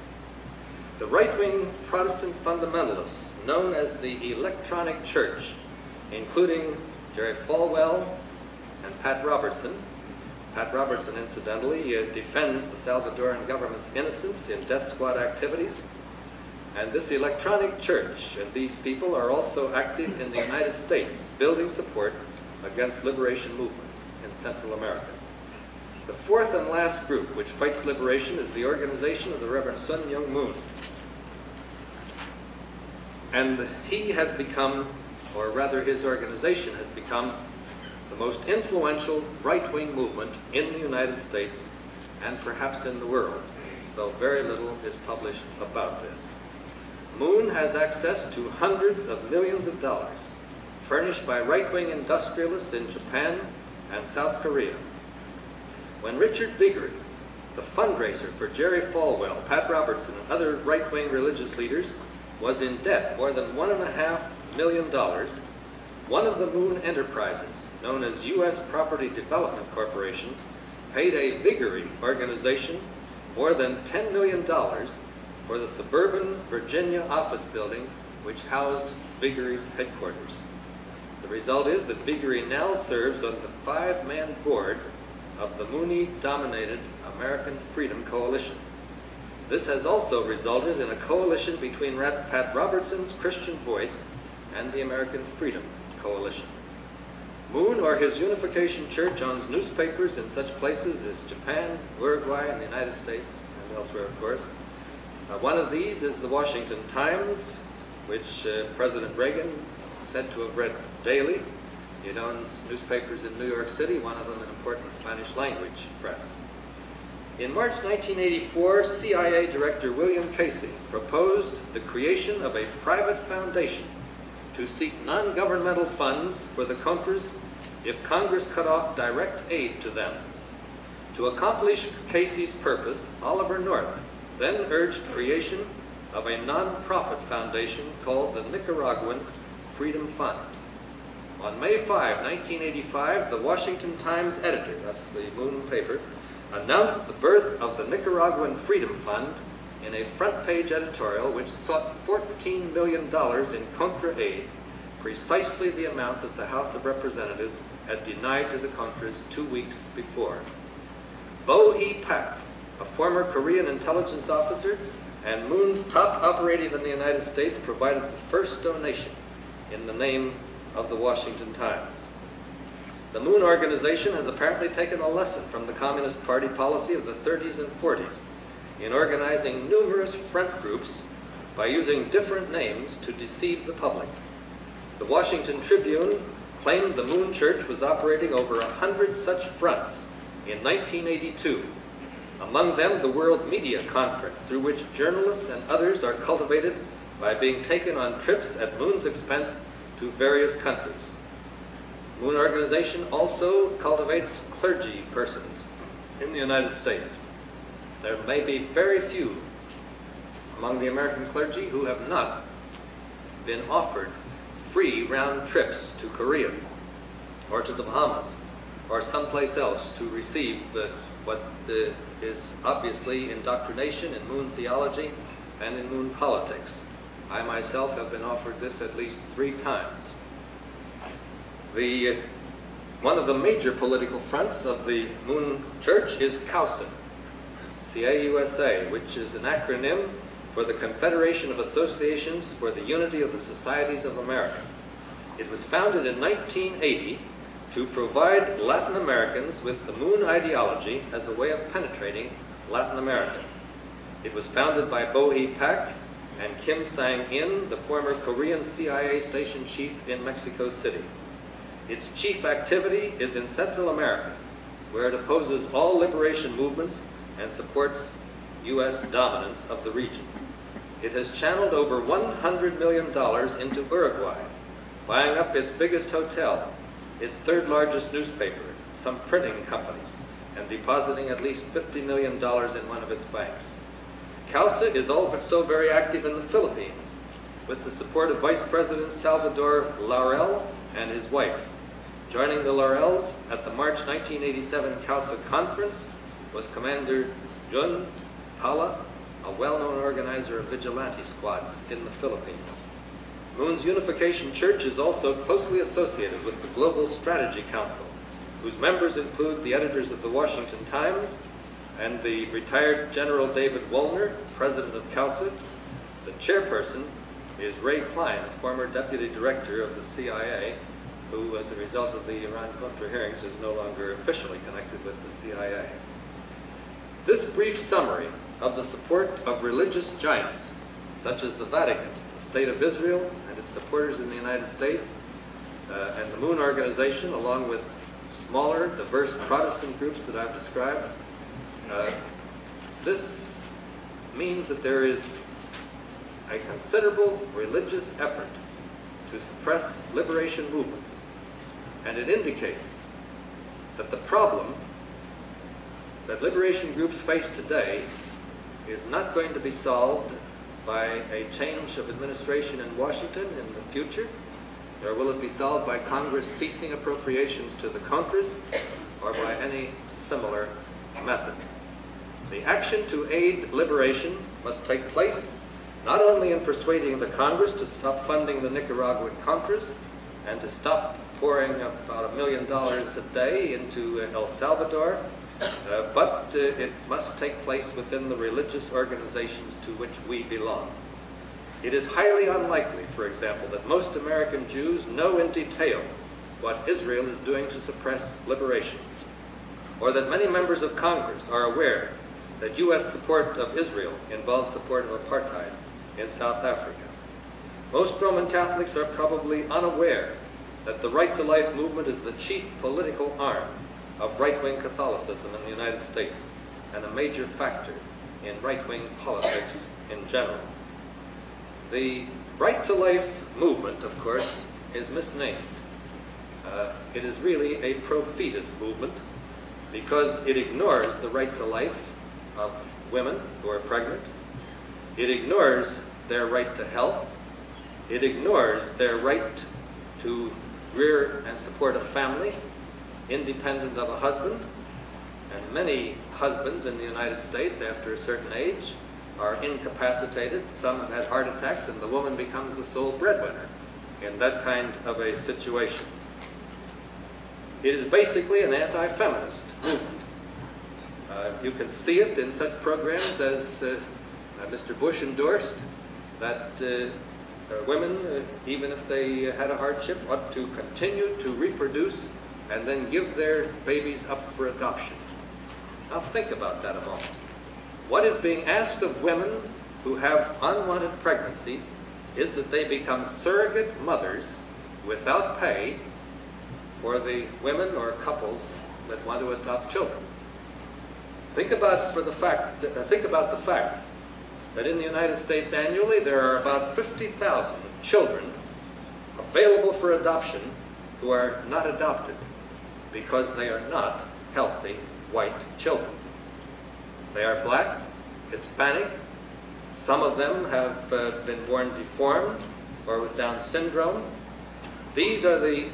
The right-wing Protestant fundamentalists, known as the Electronic Church, including Jerry Falwell and Pat Robertson. Pat Robertson, incidentally, defends the Salvadoran government's innocence in death squad activities. And this Electronic Church and these people are also active in the United States, building support against liberation movements in Central America. The fourth and last group which fights liberation is the organization of the Reverend Sun Myung Moon. And he has become, or rather his organization has become, the most influential right-wing movement in the United States and perhaps in the world, though very little is published about this. Moon has access to hundreds of millions of dollars, furnished by right-wing industrialists in Japan and South Korea. When Richard Viguerie, the fundraiser for Jerry Falwell, Pat Robertson, and other right-wing religious leaders, was in debt more than $1.5 million, one of the Moon enterprises, known as U.S. Property Development Corporation, paid a Viguerie organization more than $10 million for the suburban Virginia office building which housed Viguerie's headquarters. The result is that Viguerie now serves on the 5-man board of the Mooney-dominated American Freedom Coalition. This has also resulted in a coalition between Pat Robertson's Christian Voice and the American Freedom Coalition. Moon or his Unification Church owns newspapers in such places as Japan, Uruguay, and the United States, and elsewhere, of course. One of these is the Washington Times, which President Reagan is said to have read daily. It owns newspapers in New York City, one of them an important Spanish language press. In March 1984, CIA Director William Casey proposed the creation of a private foundation to seek non-governmental funds for the Contras if Congress cut off direct aid to them. To accomplish Casey's purpose, Oliver North then urged creation of a non-profit foundation called the Nicaraguan Freedom Fund. On May 5, 1985, the Washington Times editor, that's the Moon paper, announced the birth of the Nicaraguan Freedom Fund in a front-page editorial which sought $14 million in Contra aid, precisely the amount that the House of Representatives had denied to the Contras 2 weeks before. Bo E. Pak, a former Korean intelligence officer and Moon's top operative in the United States, provided the first donation in the name of the Washington Times. The Moon Organization has apparently taken a lesson from the Communist Party policy of the 30s and 40s in organizing numerous front groups by using different names to deceive the public. The Washington Tribune claimed the Moon Church was operating over 100 such fronts in 1982, among them the World Media Conference, through which journalists and others are cultivated by being taken on trips at Moon's expense to various countries. Moon Organization also cultivates clergy persons in the United States. There may be very few among the American clergy who have not been offered free round trips to Korea or to the Bahamas or someplace else to receive what is obviously indoctrination in Moon theology and in Moon politics. I myself have been offered this at least 3 times. One of the major political fronts of the Moon Church is CAUSA, C-A-U-S-A, which is an acronym for the Confederation of Associations for the Unity of the Societies of America. It was founded in 1980 to provide Latin Americans with the Moon ideology as a way of penetrating Latin America. It was founded by Bo He Pak and Kim Sang-in, the former Korean CIA station chief in Mexico City. Its chief activity is in Central America, where it opposes all liberation movements and supports U.S. dominance of the region. It has channeled over $100 million into Uruguay, buying up its biggest hotel, its 3rd largest newspaper, some printing companies, and depositing at least $50 million in one of its banks. CAUSA is also very active in the Philippines, with the support of Vice President Salvador Laurel and his wife. Joining the Laurels at the March 1987 CAUSA conference was Commander Jun Hala, a well-known organizer of vigilante squads in the Philippines. Moon's Unification Church is also closely associated with the Global Strategy Council, whose members include the editors of the Washington Times and the retired General David Woolner, president of CAUSA. The chairperson is Ray Klein, a former deputy director of the CIA, who, as a result of the Iran-Contra hearings, is no longer officially connected with the CIA. This brief summary of the support of religious giants, such as the Vatican, the State of Israel, and its supporters in the United States, and the Moon Organization, along with smaller, diverse Protestant groups that I've described, this means that there is a considerable religious effort to suppress liberation movements. And it indicates that the problem that liberation groups face today is not going to be solved by a change of administration in Washington in the future, nor will it be solved by Congress ceasing appropriations to the Contras, or by any similar method. The action to aid liberation must take place not only in persuading the Congress to stop funding the Nicaraguan Contras and to stop pouring about $1 million a day into El Salvador, but it must take place within the religious organizations to which we belong. It is highly unlikely, for example, that most American Jews know in detail what Israel is doing to suppress liberation, or that many members of Congress are aware that U.S. support of Israel involves support of apartheid in South Africa. Most Roman Catholics are probably unaware that the Right to Life movement is the chief political arm of right-wing Catholicism in the United States and a major factor in right-wing politics in general. The Right to Life movement, of course, is misnamed. It is really a pro-fetus movement because it ignores the right to life of women who are pregnant. It ignores their right to health. It ignores their right to rear and support a family independent of a husband. And many husbands in the United States, after a certain age, are incapacitated. Some have had heart attacks, and the woman becomes the sole breadwinner in that kind of a situation. It is basically an anti-feminist movement. You can see it in such programs as Mr. Bush endorsed, that women, even if they had a hardship, ought to continue to reproduce and then give their babies up for adoption. Now think about that a moment. What is being asked of women who have unwanted pregnancies is that they become surrogate mothers without pay for the women or couples that want to adopt children. Think about the fact that in the United States annually there are about 50,000 children available for adoption who are not adopted because they are not healthy white children. They are black, Hispanic. Some of them have been born deformed or with Down syndrome. These are the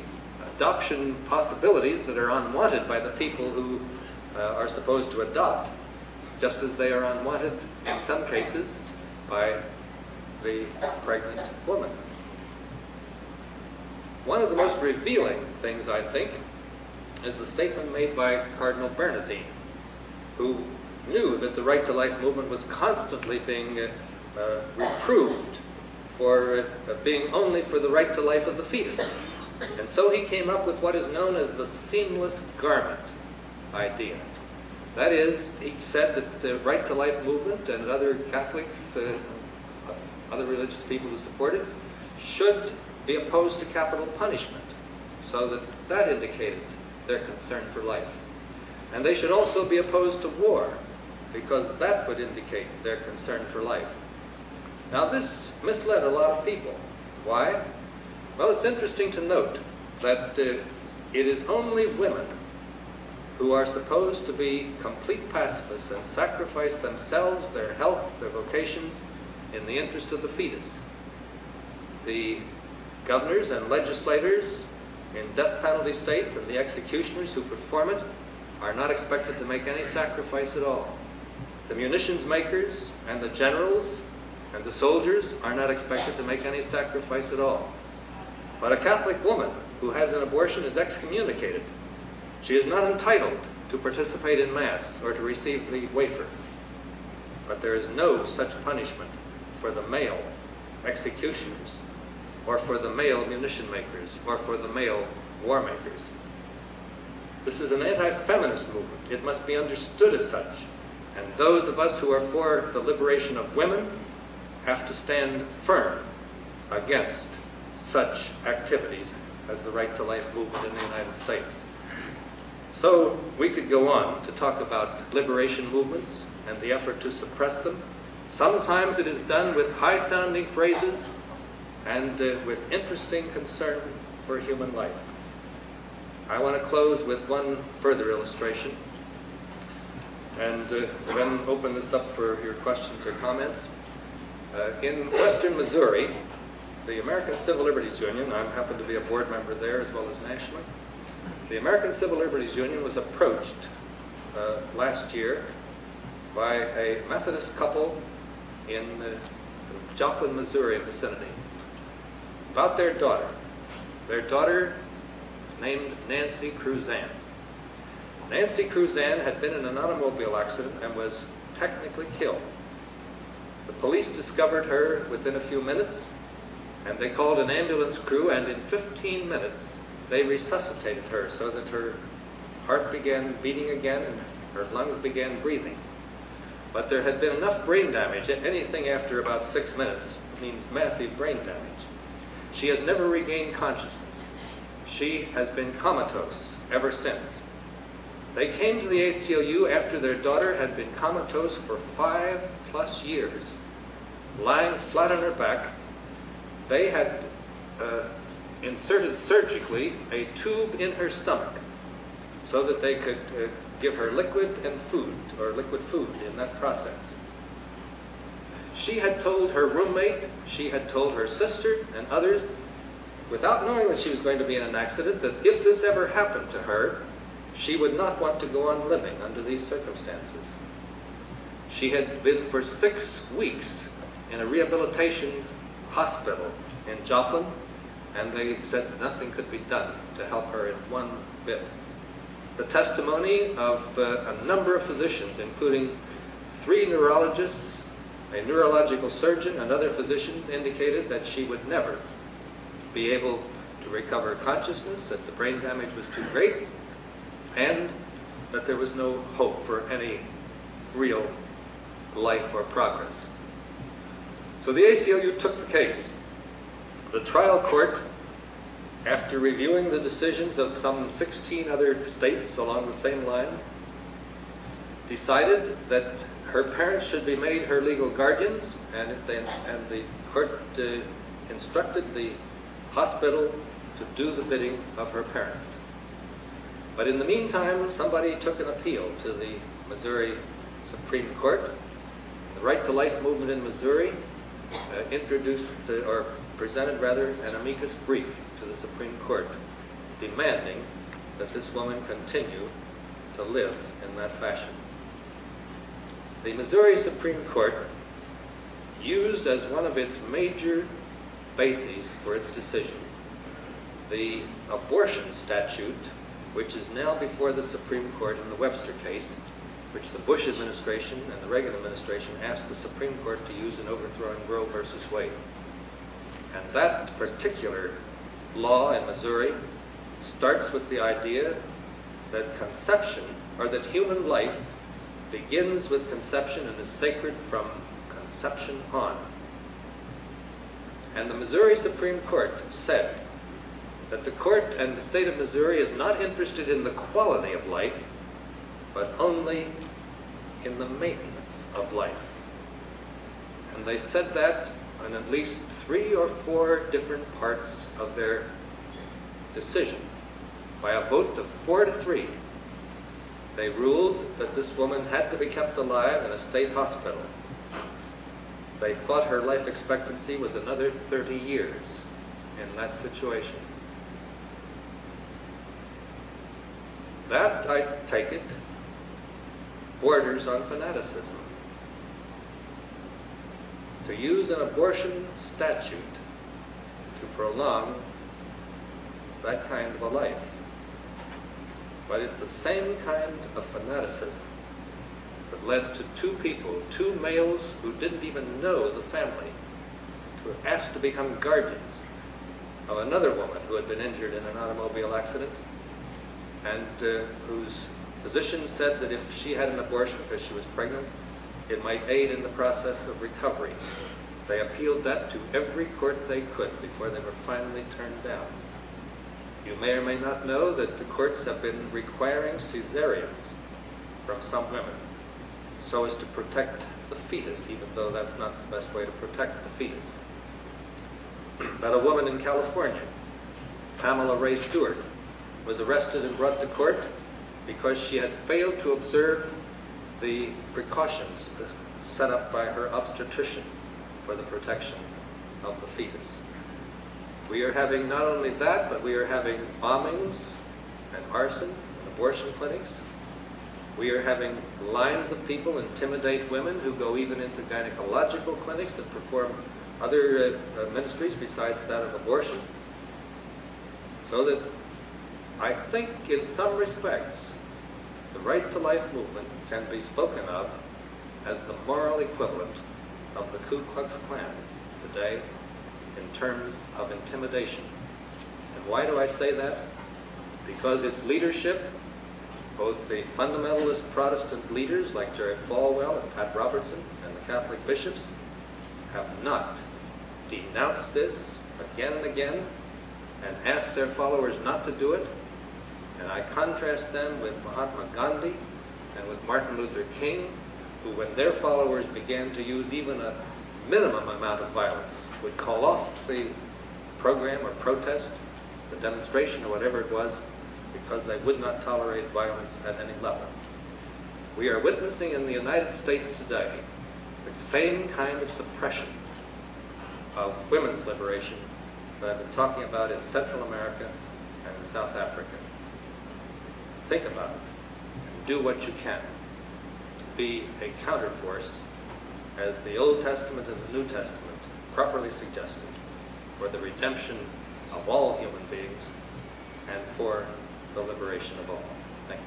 adoption possibilities that are unwanted by the people who are supposed to adopt, just as they are unwanted in some cases by the pregnant woman. One of the most revealing things, I think, is the statement made by Cardinal Bernardin, who knew that the Right to Life movement was constantly being reproved for being only for the right to life of the fetus. And so he came up with what is known as the seamless garment idea. That is, he said that the Right to Life movement and other Catholics, other religious people who support it, should be opposed to capital punishment, so that indicated their concern for life. And they should also be opposed to war, because that would indicate their concern for life. Now this misled a lot of people. Why? Well, it's interesting to note that it is only women who are supposed to be complete pacifists and sacrifice themselves, their health, their vocations, in the interest of the fetus. The governors and legislators in death penalty states and the executioners who perform it are not expected to make any sacrifice at all. The munitions makers and the generals and the soldiers are not expected to make any sacrifice at all. But a Catholic woman who has an abortion is excommunicated. She is not entitled to participate in Mass or to receive the wafer. But there is no such punishment for the male executioners, or for the male munition makers, or for the male war makers. This is an anti-feminist movement. It must be understood as such. And those of us who are for the liberation of women have to stand firm against such activities as the Right to Life movement in the United States. So we could go on to talk about liberation movements and the effort to suppress them. Sometimes it is done with high-sounding phrases and with interesting concern for human life. I want to close with one further illustration and then open this up for your questions or comments. In western Missouri, the American Civil Liberties Union, I happen to be a board member there as well as nationally, the American Civil Liberties Union was approached last year by a Methodist couple in Joplin, Missouri vicinity about their daughter. Their daughter named Nancy Cruzan. Nancy Cruzan had been in an automobile accident and was technically killed. The police discovered her within a few minutes, and they called an ambulance crew, and in 15 minutes they resuscitated her so that her heart began beating again and her lungs began breathing. But there had been enough brain damage, anything after about 6 minutes means massive brain damage. She has never regained consciousness. She has been comatose ever since. They came to the ACLU after their daughter had been comatose for 5+ years, lying flat on her back. They had inserted surgically a tube in her stomach so that they could give her liquid and food, or liquid food in that process. She had told her roommate, she had told her sister and others, without knowing that she was going to be in an accident, that if this ever happened to her, she would not want to go on living under these circumstances. She had been for 6 weeks in a rehabilitation hospital in Joplin, and they said nothing could be done to help her in one bit. The testimony of a number of physicians, including 3 neurologists, a neurological surgeon, and other physicians, indicated that she would never be able to recover consciousness, that the brain damage was too great, and that there was no hope for any real life or progress. So the ACLU took the case. The trial court, after reviewing the decisions of some 16 other states along the same line, decided that her parents should be made her legal guardians, and the court instructed the hospital to do the bidding of her parents. But in the meantime, somebody took an appeal to the Missouri Supreme Court. The Right to Life movement in Missouri presented an amicus brief to the Supreme Court, demanding that this woman continue to live in that fashion. The Missouri Supreme Court used as one of its major bases for its decision the abortion statute, which is now before the Supreme Court in the Webster case, which the Bush administration and the Reagan administration asked the Supreme Court to use in overthrowing Roe versus Wade. And that particular law in Missouri starts with the idea that conception, or that human life, begins with conception and is sacred from conception on. And the Missouri Supreme Court said that the court and the state of Missouri is not interested in the quality of life, but only in the maintenance of life. And they said that in at least 3 or 4 different parts of their decision. By a vote of 4 to 3, they ruled that this woman had to be kept alive in a state hospital. They thought her life expectancy was another 30 years in that situation. That, I take it, borders on fanaticism. To use an abortion statute to prolong that kind of a life. But it's the same kind of fanaticism that led to 2 people, 2 males who didn't even know the family, who were asked to become guardians of another woman who had been injured in an automobile accident, and whose physician said that if she had an abortion because she was pregnant, it might aid in the process of recovery. They appealed that to every court they could before they were finally turned down. You may or may not know that the courts have been requiring cesareans from some women so as to protect the fetus, even though that's not the best way to protect the fetus. That a woman in California, Pamela Ray Stewart, was arrested and brought to court because she had failed to observe the precautions set up by her obstetrician for the protection of the fetus. We are having not only that, but we are having bombings and arson in abortion clinics. We are having lines of people intimidate women who go even into gynecological clinics that perform other ministries besides that of abortion. So that I think in some respects, the Right to Life movement can be spoken of as the moral equivalent of the Ku Klux Klan today in terms of intimidation. And why do I say that? because its leadership, both the fundamentalist Protestant leaders like Jerry Falwell and Pat Robertson and the Catholic bishops, have not denounced this again and again and asked their followers not to do it. And I contrast them with Mahatma Gandhi and with Martin Luther King, who, when their followers began to use even a minimum amount of violence, would call off the program or protest, the demonstration or whatever it was, because they would not tolerate violence at any level. We are witnessing in the United States today the same kind of suppression of women's liberation that I've been talking about in Central America and in South Africa. Think about it and do what you can to be a counterforce, as the Old Testament and the New Testament properly suggested, for the redemption of all human beings and for the liberation of all. Thank you.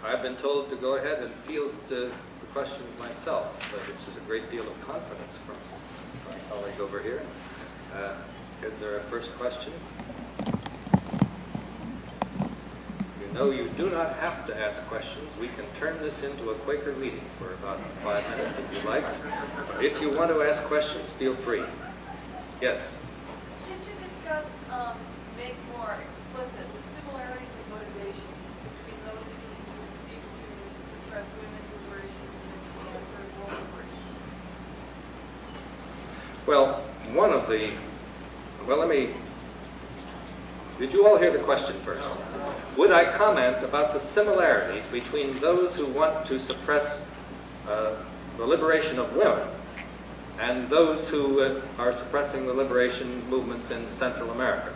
I've been told to go ahead and field the questions myself, which is a great deal of confidence from my colleague over here. Is there a first question? You know, you do not have to ask questions. We can turn this into a Quaker meeting for about 5 minutes if you like. But if you want to ask questions, feel free. Yes? Could you discuss, make more explicit the similarities of motivation between those who seek to suppress women's liberation and third world liberation? Well, did you all hear the question first? Would I comment about the similarities between those who want to suppress the liberation of women and those who are suppressing the liberation movements in Central America?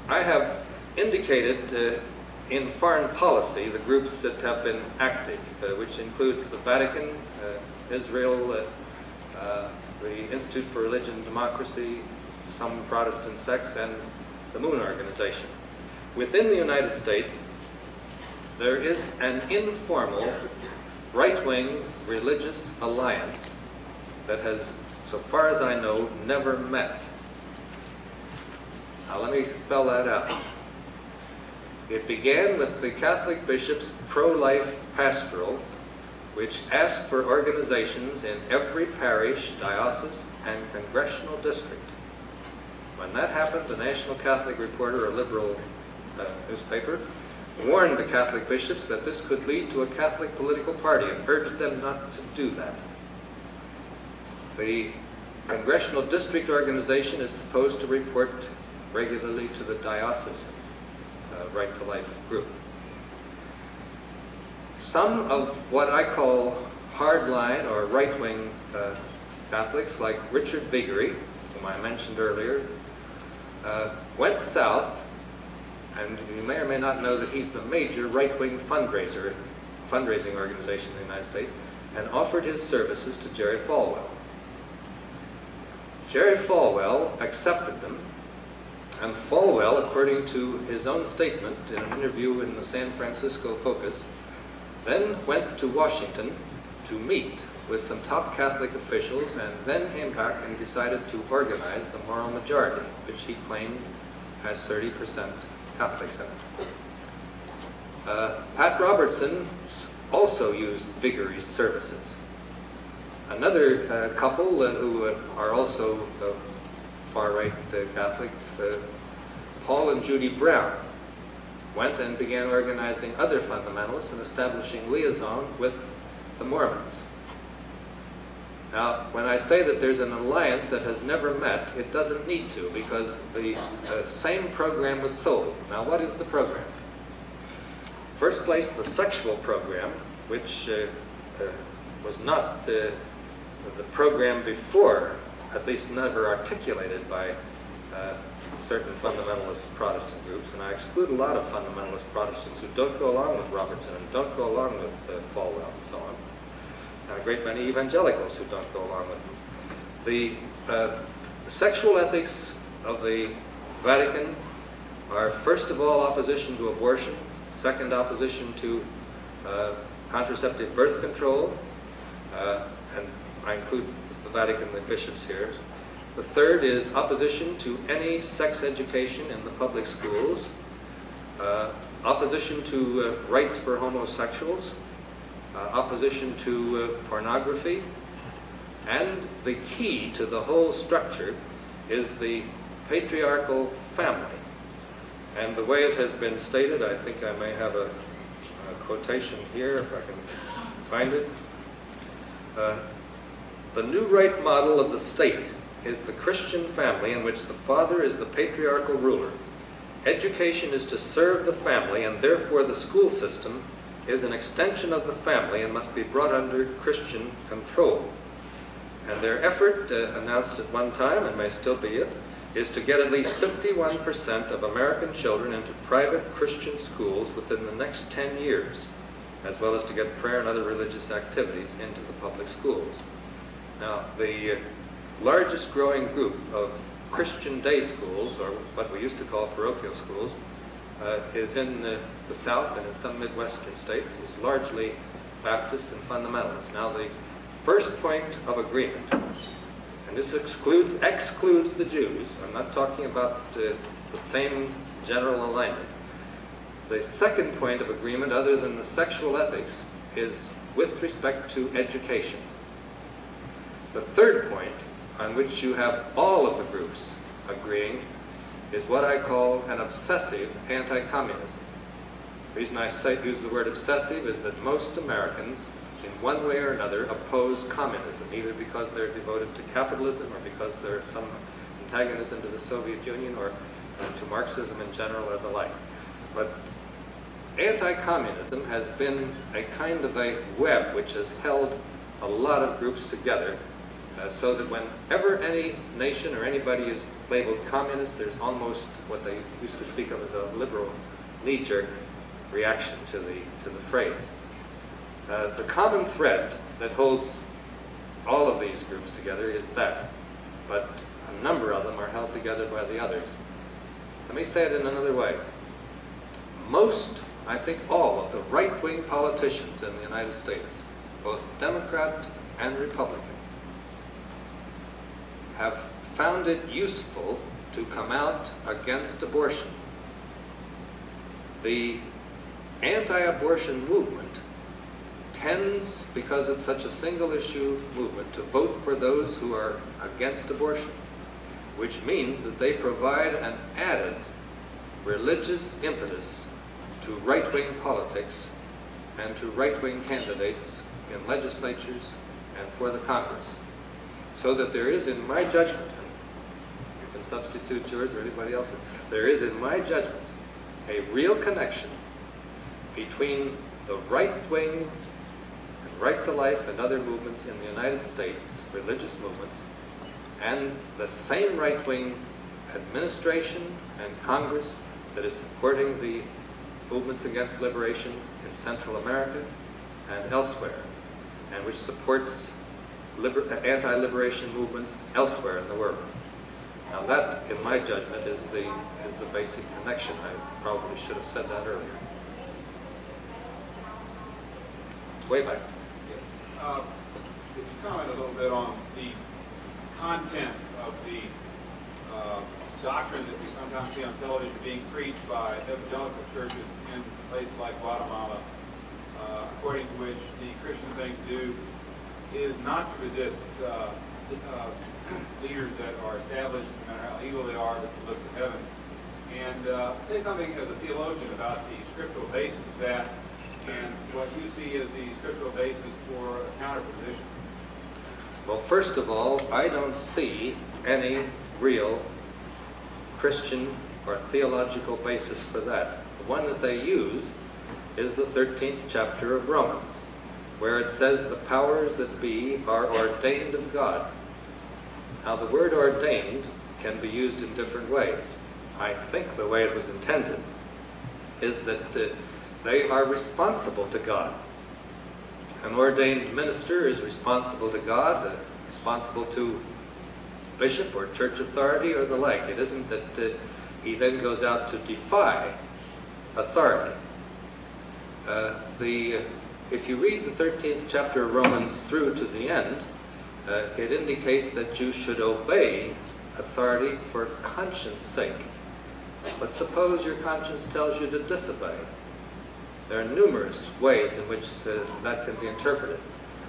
I have indicated in foreign policy the groups that have been active, which includes the Vatican, Israel, the Institute for Religion and Democracy, some Protestant sects, and the Moon Organization. Within the United States, there is an informal right-wing religious alliance that has, so far as I know, never met. Now let me spell that out. It began with the Catholic bishops' pro-life pastoral, which asked for organizations in every parish, diocese, and congressional district. When that happened, the National Catholic Reporter, a liberal newspaper, warned the Catholic bishops that this could lead to a Catholic political party and urged them not to do that. The Congressional District Organization is supposed to report regularly to the diocesan Right to Life group. Some of what I call hardline or right-wing Catholics, like Richard Viguerie, whom I mentioned earlier, went south, and you may or may not know that he's the major right-wing fundraising organization in the United States, and offered his services to Jerry Falwell. Jerry Falwell accepted them, and Falwell, according to his own statement in an interview in the San Francisco Focus, then went to Washington to meet with some top Catholic officials, and then came back and decided to organize the moral majority, which he claimed had 30% Catholics in it. Pat Robertson also used Vigorie's services. Another couple who are also far-right Catholics, Paul and Judy Brown, went and began organizing other fundamentalists and establishing liaison with the Mormons. Now, when I say that there's an alliance that has never met, it doesn't need to, because the same program was sold. Now, what is the program? First place, the sexual program, which was not the program before, at least never articulated by certain fundamentalist Protestant groups, and I exclude a lot of fundamentalist Protestants who don't go along with Robertson and don't go along with Falwell and so on. And a great many evangelicals who don't go along with them. The sexual ethics of the Vatican are, first of all, opposition to abortion, second, opposition to contraceptive birth control, and I include the Vatican, the bishops here. The third is opposition to any sex education in the public schools, opposition to rights for homosexuals, opposition to pornography, and the key to the whole structure is the patriarchal family. And the way it has been stated, I think I may have a quotation here if I can find it. The new right model of the state is the Christian family in which the father is the patriarchal ruler. Education is to serve the family, and therefore the school system is an extension of the family and must be brought under Christian control. And their effort, announced at one time, and may still be it, is to get at least 51% of American children into private Christian schools within the next 10 years, as well as to get prayer and other religious activities into the public schools. Now, the largest growing group of Christian day schools, or what we used to call parochial schools, is in the South and in some Midwestern states. It's largely Baptist and fundamentalist. Now, the first point of agreement, and this excludes the Jews. I'm not talking about the same general alignment. The second point of agreement, other than the sexual ethics, is with respect to education. The third point, on which you have all of the groups agreeing, is what I call an obsessive anti-communism. The reason I use the word obsessive is that most Americans, in one way or another, oppose communism, either because they're devoted to capitalism or because there's some antagonism to the Soviet Union or to Marxism in general or the like. But anti-communism has been a kind of a web which has held a lot of groups together, so that whenever any nation or anybody is labeled communist, there's almost what they used to speak of as a liberal knee-jerk reaction to the phrase. The common thread that holds all of these groups together is that, but a number of them are held together by the others. Let me say it in another way. Most, I think all of the right-wing politicians in the United States, both Democrat and Republican, have found it useful to come out against abortion. The anti-abortion movement tends, because it's such a single-issue movement, to vote for those who are against abortion, which means that they provide an added religious impetus to right-wing politics and to right-wing candidates in legislatures and for the Congress. So that there is, in my judgment, and you can substitute yours or anybody else's, there is, in my judgment, a real connection between the right-wing and right to life and other movements in the United States, religious movements, and the same right-wing administration and Congress that is supporting the movements against liberation in Central America and elsewhere, and which supports anti-liberation movements elsewhere in the world. Now that, in my judgment, is the basic connection. I probably should have said that earlier. Way back. Could you comment a little bit on the content of the doctrine that we sometimes see on television being preached by evangelical churches in places like Guatemala, according to which the Christian thing to do is not to resist leaders that are established, no matter how evil they are, but to look to heaven. And say something as a theologian about the scriptural basis of that and what you see as the scriptural basis for a counterposition. Well, first of all, I don't see any real Christian or theological basis for that. The one that they use is the 13th chapter of Romans, where it says the powers that be are ordained of God. Now, the word ordained can be used in different ways. I think the way it was intended is that they are responsible to God. An ordained minister is responsible to God, responsible to bishop or church authority or the like. It isn't that he then goes out to defy authority. If you read the 13th chapter of Romans through to the end, it indicates that you should obey authority for conscience sake. But suppose your conscience tells you to disobey. There are numerous ways in which that can be interpreted.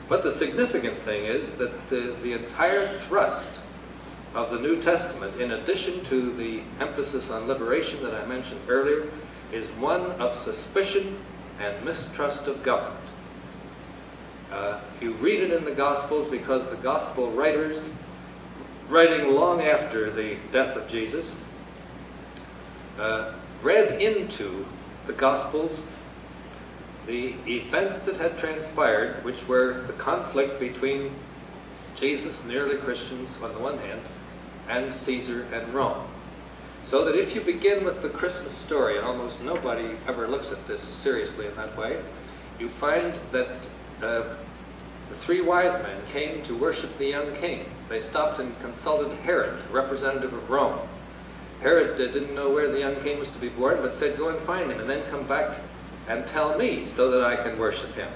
But the significant thing is that the entire thrust of the New Testament, in addition to the emphasis on liberation that I mentioned earlier, is one of suspicion and mistrust of government. You read it in the Gospels because the Gospel writers, writing long after the death of Jesus, read into the Gospels the events that had transpired, which were the conflict between Jesus and the early Christians on the one hand, and Caesar and Rome. So that if you begin with the Christmas story, and almost nobody ever looks at this seriously in that way, you find that the three wise men came to worship the young king. They stopped and consulted Herod, representative of Rome. Herod didn't know where the young king was to be born, but said, go and find him, and then come back and tell me so that I can worship him.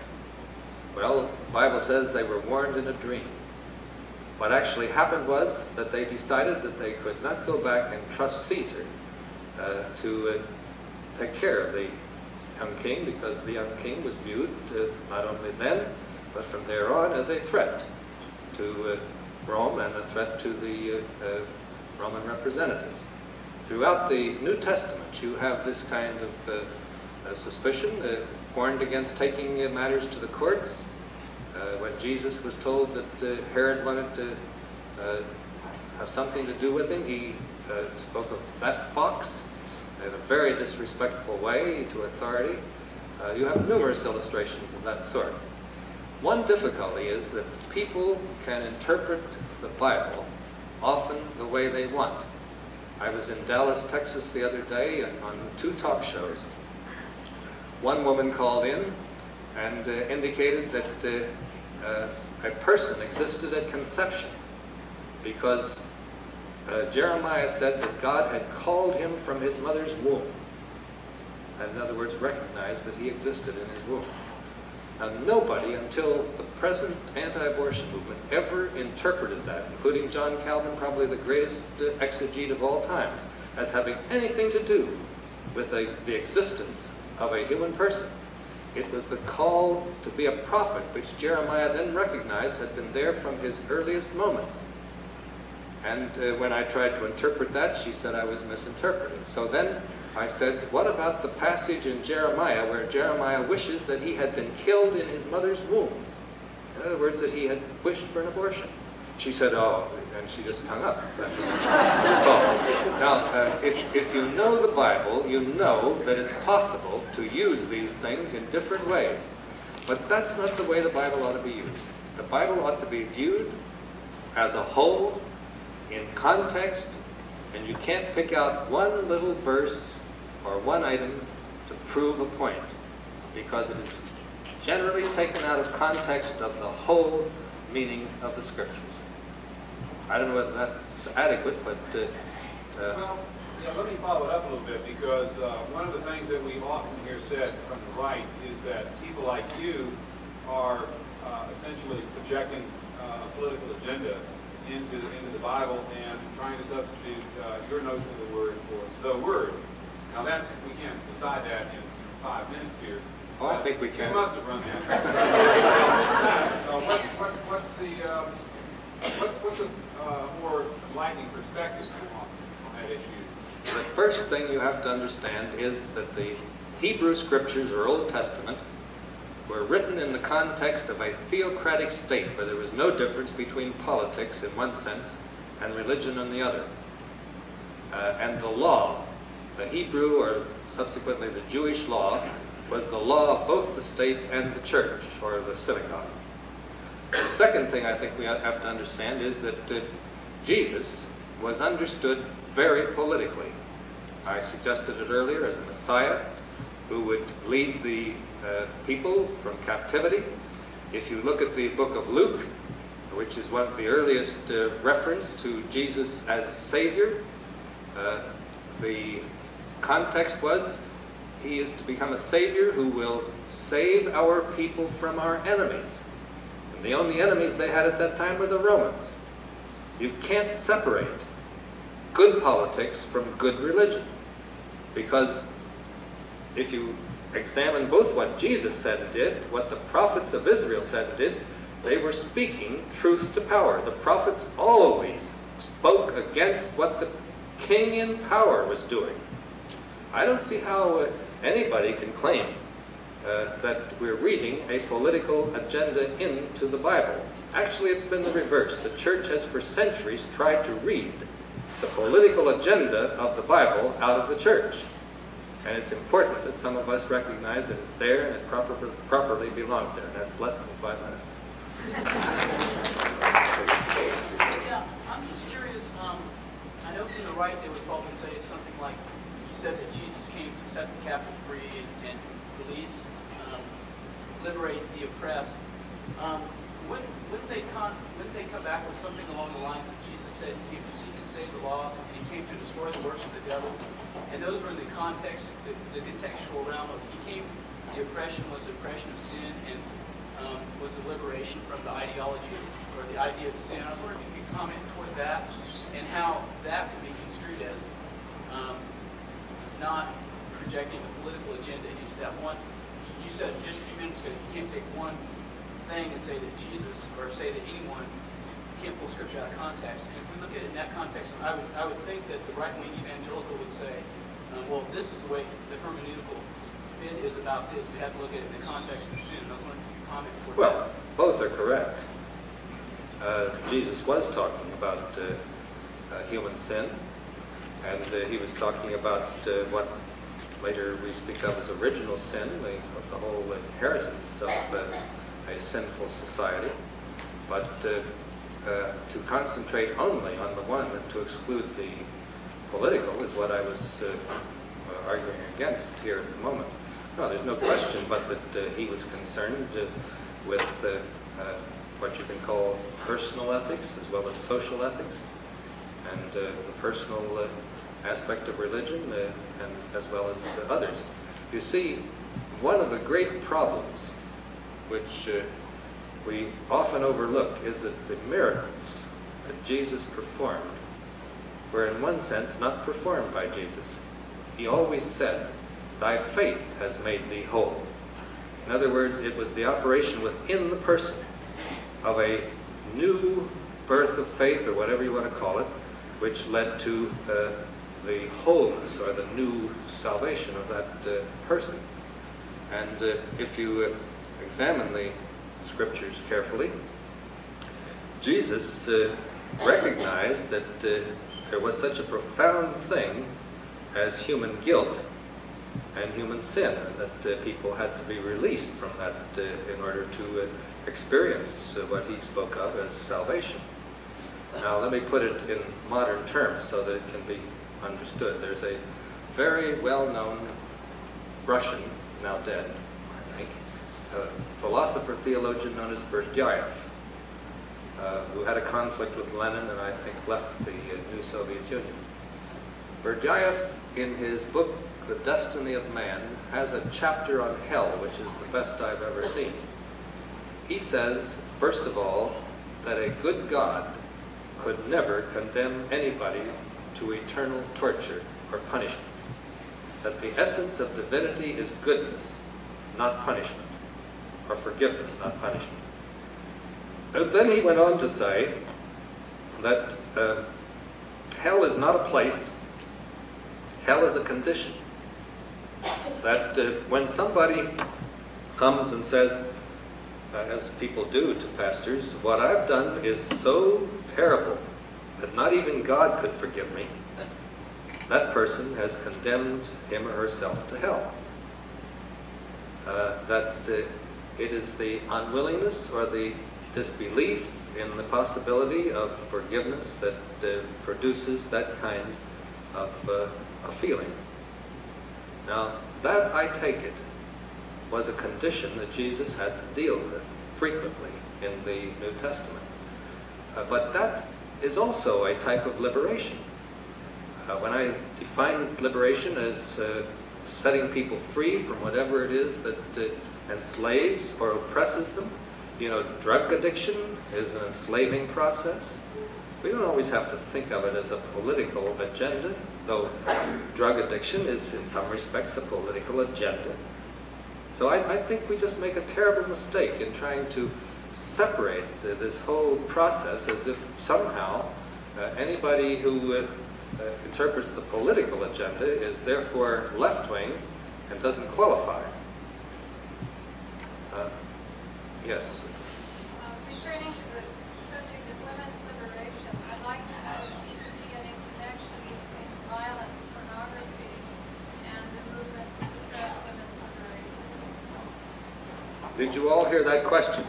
Well, the Bible says they were warned in a dream. What actually happened was that they decided that they could not go back and trust Caesar to take care of the young king, because the young king was viewed not only then, but from there on as a threat to Rome and a threat to the Roman representatives. Throughout the New Testament, you have this kind of suspicion, warned against taking matters to the courts. When Jesus was told that Herod wanted to have something to do with him, he spoke of that fox in a very disrespectful way to authority. You have numerous illustrations of that sort. One difficulty is that people can interpret the Bible often the way they want. I was in Dallas, Texas the other day on 2 talk shows. One woman called in and indicated that a person existed at conception because Jeremiah said that God had called him from his mother's womb. And in other words, recognized that he existed in his womb. Now, nobody until the present anti-abortion movement ever interpreted that, including John Calvin, probably the greatest exegete of all times, as having anything to do with the existence of a human person. It was the call to be a prophet, which Jeremiah then recognized had been there from his earliest moments. And when I tried to interpret that, she said I was misinterpreting. So then I said, what about the passage in Jeremiah where Jeremiah wishes that he had been killed in his mother's womb? In other words, that he had wished for an abortion. She said, oh, and she just hung up. Now, if you know the Bible, you know that it's possible to use these things in different ways. But that's not the way the Bible ought to be used. The Bible ought to be viewed as a whole, in context, and you can't pick out one little verse or one item to prove a point, because it is generally taken out of context of the whole meaning of the Scriptures. I don't know whether that's adequate, but... Well, yeah, let me follow it up a little bit, because one of the things that we often hear said from the right is that people like you are essentially projecting a political agenda into the Bible and trying to substitute your notion of the word for the word. Now we can't decide that in 5 minutes here. Oh, I think we can. You must have run that. What's a more enlightening perspective on that issue? The first thing you have to understand is that the Hebrew Scriptures, or Old Testament, were written in the context of a theocratic state where there was no difference between politics in one sense and religion in the other. And the law, the Hebrew or subsequently the Jewish law, was the law of both the state and the church, or the synagogue. The second thing I think we have to understand is that Jesus was understood very politically. I suggested it earlier as a Messiah who would lead the people from captivity. If you look at the book of Luke, which is one of the earliest reference to Jesus as Savior. The context was he is to become a Savior who will save our people from our enemies. And the only enemies they had at that time were the Romans. You can't separate good politics from good religion, because if you examine both what Jesus said and did, what the prophets of Israel said and did, they were speaking truth to power. The prophets always spoke against what the king in power was doing. I don't see how anybody can claim that we're reading a political agenda into the Bible. Actually, it's been the reverse. The church has for centuries tried to read the political agenda of the Bible out of the church. And it's important that some of us recognize that it's there and it properly belongs there. And that's less than 5 minutes. Yeah, I'm just curious. I know from the right they would probably say something like, you said that Jesus came to set the captive free and release, liberate the oppressed. Wouldn't they come back with something along the lines of Jesus said he came to seek and save the lost, and he came to destroy the works of the devil? And those were in the context, the contextual realm of he came, the oppression was the oppression of sin, and was the liberation from the ideology or the idea of sin. I was wondering if you could comment toward that and how that could be construed as not projecting a political agenda into that one. You said just a few minutes ago you can't take one thing and say that Jesus, or say that anyone, can't pull Scripture out of context. And if we look at it in that context, I would think that the right-wing evangelical would say, well, this is the way the hermeneutical bit is about this. We have to look at it in the context of sin. I was wondering if you could comment toward Well, that. both are correct. Jesus was talking about human sin, and he was talking about what later we speak of as original sin, the whole inheritance of a sinful society. But to concentrate only on the one and to exclude the political is what I was arguing against here at the moment. No, there's no question but that he was concerned with what you can call personal ethics as well as social ethics, and the personal aspect of religion and as well as others. You see, one of the great problems which we often overlook is that the miracles that Jesus performed were in one sense not performed by Jesus. He always said, "Thy faith has made thee whole." In other words, it was the operation within the person of a new birth of faith, or whatever you want to call it, which led to the wholeness or the new salvation of that person. And if you examine the Scriptures carefully, Jesus recognized that there was such a profound thing as human guilt and human sin, and that people had to be released from that in order to experience what he spoke of as salvation. Now, let me put it in modern terms so that it can be understood. There's a very well-known Russian, now dead, I think, philosopher, theologian known as Berdyaev, who had a conflict with Lenin and I think left the new Soviet Union. Berdyaev, in his book, The Destiny of Man, has a chapter on hell, which is the best I've ever seen. He says, first of all, that a good God could never condemn anybody to eternal torture or punishment. That the essence of divinity is goodness, not punishment, or forgiveness, not punishment. And then he went on to say that hell is not a place, hell is a condition. That when somebody comes and says, as people do to pastors, what I've done is so terrible that not even God could forgive me, that person has condemned him or herself to hell. That it is the unwillingness or the disbelief in the possibility of forgiveness that produces that kind of a feeling. Now, that, I take it, was a condition that Jesus had to deal with frequently in the New Testament. But that is also a type of liberation. When I define liberation as setting people free from whatever it is that enslaves or oppresses them, you know, drug addiction is an enslaving process. We don't always have to think of it as a political agenda, though drug addiction is in some respects a political agenda. So I think we just make a terrible mistake in trying to separate this whole process as if somehow anybody who interprets the political agenda is therefore left-wing and doesn't qualify. Yes. Returning to the subject of women's liberation, I'd like to know if you see any connection between violent pornography and the movement to suppress women's liberation. Did you all hear that question?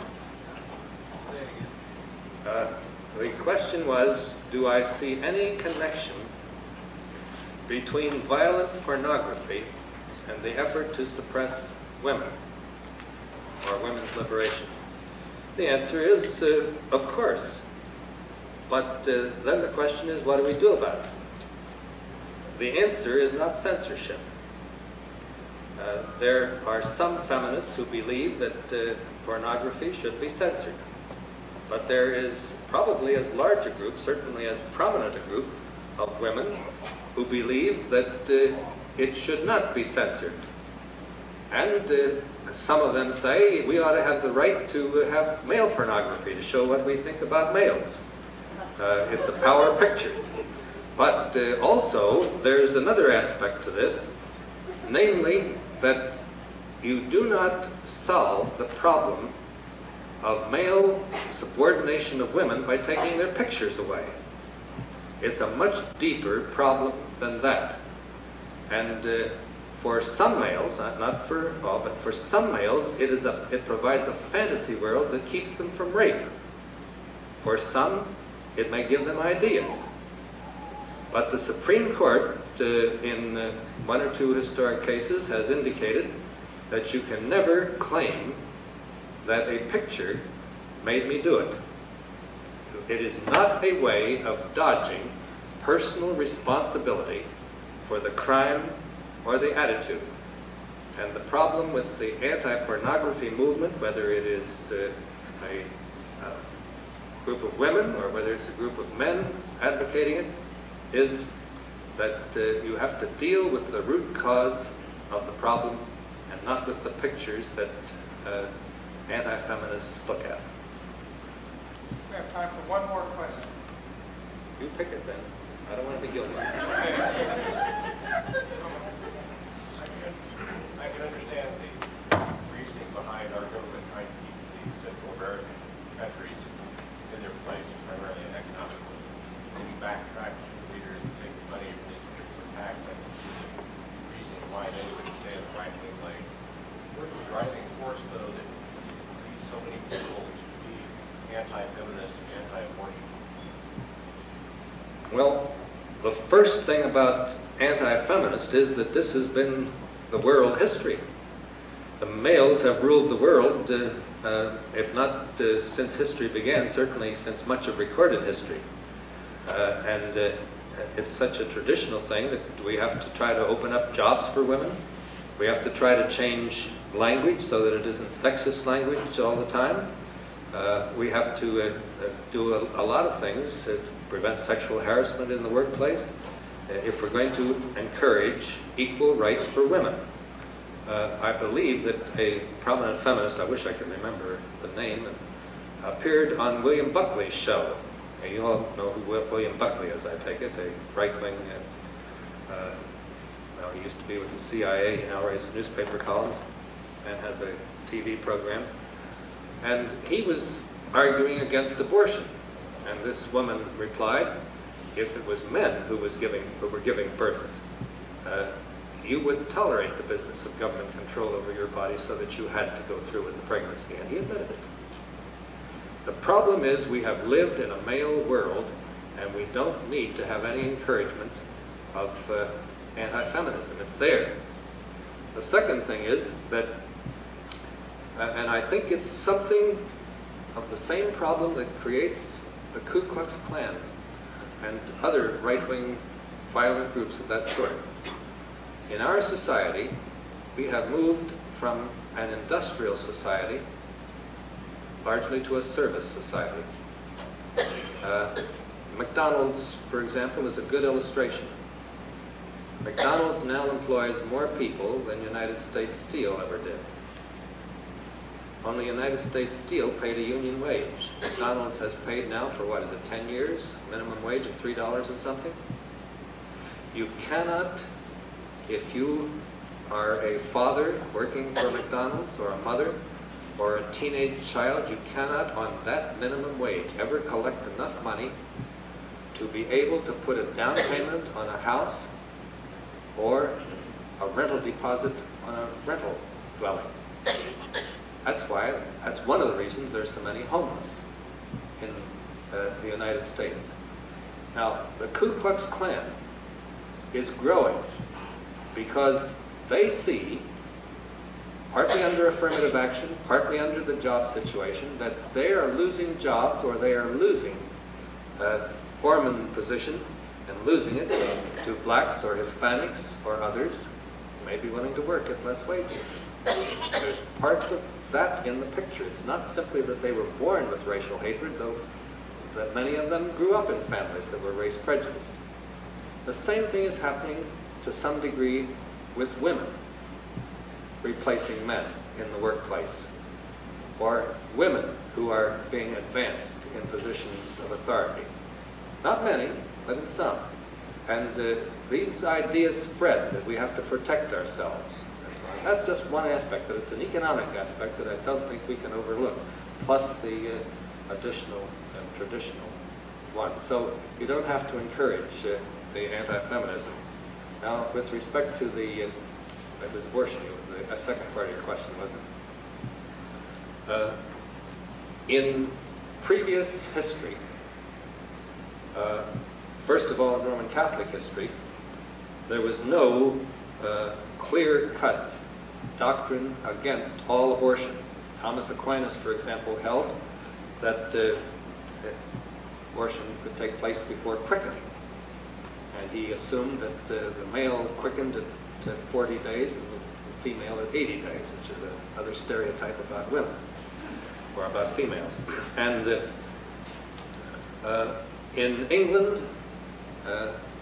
The question was, do I see any connection between violent pornography and the effort to suppress women, or women's liberation? The answer is, of course. But then the question is, what do we do about it? The answer is not censorship. There are some feminists who believe that pornography should be censored. But there is probably as large a group, certainly as prominent a group, of women who believe that it should not be censored. And some of them say we ought to have the right to have male pornography to show what we think about males. It's a power picture. But also, there's another aspect to this, namely that you do not solve the problem of male subordination of women by taking their pictures away. It's a much deeper problem than that. And for some males, not for all, but for some males, it provides a fantasy world that keeps them from rape. For some, it may give them ideas. But the Supreme Court, in one or two historic cases, has indicated that you can never claim that a picture made me do it. It is not a way of dodging personal responsibility for the crime or the attitude. And the problem with the anti-pornography movement, whether it is a group of women or whether it's a group of men advocating it, is that you have to deal with the root cause of the problem and not with the pictures that anti-feminists look at. We have time for one more question. You pick it then. I don't want to be guilty. I can understand the reasoning behind our government trying to keep these Central American countries in their place, primarily and economically. When you backtrack to the leaders and take the money from these particular tax, I can see the reasoning why they would stay in the right-wing lane. What's the driving force, though, that leads so many people to be anti-feminist and anti-abortion? Well, the first thing about anti-feminist is that this has been the world history. The males have ruled the world, if not since history began, certainly since much of recorded history. And it's such a traditional thing that we have to try to open up jobs for women. We have to try to change language so that it isn't sexist language all the time. We have to do a lot of things to prevent sexual harassment in the workplace if we're going to encourage equal rights for women. I believe that a prominent feminist, I wish I could remember the name, appeared on William Buckley's show. You all know who William Buckley is, I take it, a right-wing, well, he used to be with the CIA, he now writes newspaper columns and has a TV program. And he was arguing against abortion. And this woman replied, if it was men who were giving birth, you would tolerate the business of government control over your body so that you had to go through with the pregnancy. And he admitted it. The problem is we have lived in a male world and we don't need to have any encouragement of anti-feminism. It's there. The second thing is that, and I think it's something of the same problem that creates the Ku Klux Klan and other right-wing violent groups of that sort. In our society, we have moved from an industrial society largely to a service society. McDonald's, for example, is a good illustration. McDonald's now employs more people than United States Steel ever did. Only United States Steel paid a union wage. McDonald's has paid now for, what is it, 10 years, minimum wage of $3 and something? You cannot, if you are a father working for McDonald's, or a mother, or a teenage child, you cannot, on that minimum wage, ever collect enough money to be able to put a down payment on a house or a rental deposit on a rental dwelling. That's one of the reasons there's so many homeless in the United States. Now, the Ku Klux Klan is growing because they see, partly under affirmative action, partly under the job situation, that they are losing jobs, or they are losing foreman position and losing it to blacks or Hispanics or others who may be willing to work at less wages. There's parts of that in the picture. It's not simply that they were born with racial hatred, though that many of them grew up in families that were race prejudiced. The same thing is happening to some degree with women replacing men in the workplace, or women who are being advanced in positions of authority. Not many, but in some. And these ideas spread that we have to protect ourselves. That's just one aspect, but it's an economic aspect that I don't think we can overlook, plus the additional and traditional one. So you don't have to encourage the anti-feminism. Now, with respect to it was abortion, the second part of your question, wasn't it? In previous history, first of all, in Roman Catholic history, there was no clear-cut doctrine against all abortion. Thomas Aquinas, for example, held that abortion could take place before quickening. And he assumed that the male quickened at 40 days and the female at 80 days, which is another stereotype about women, or about females. And in England,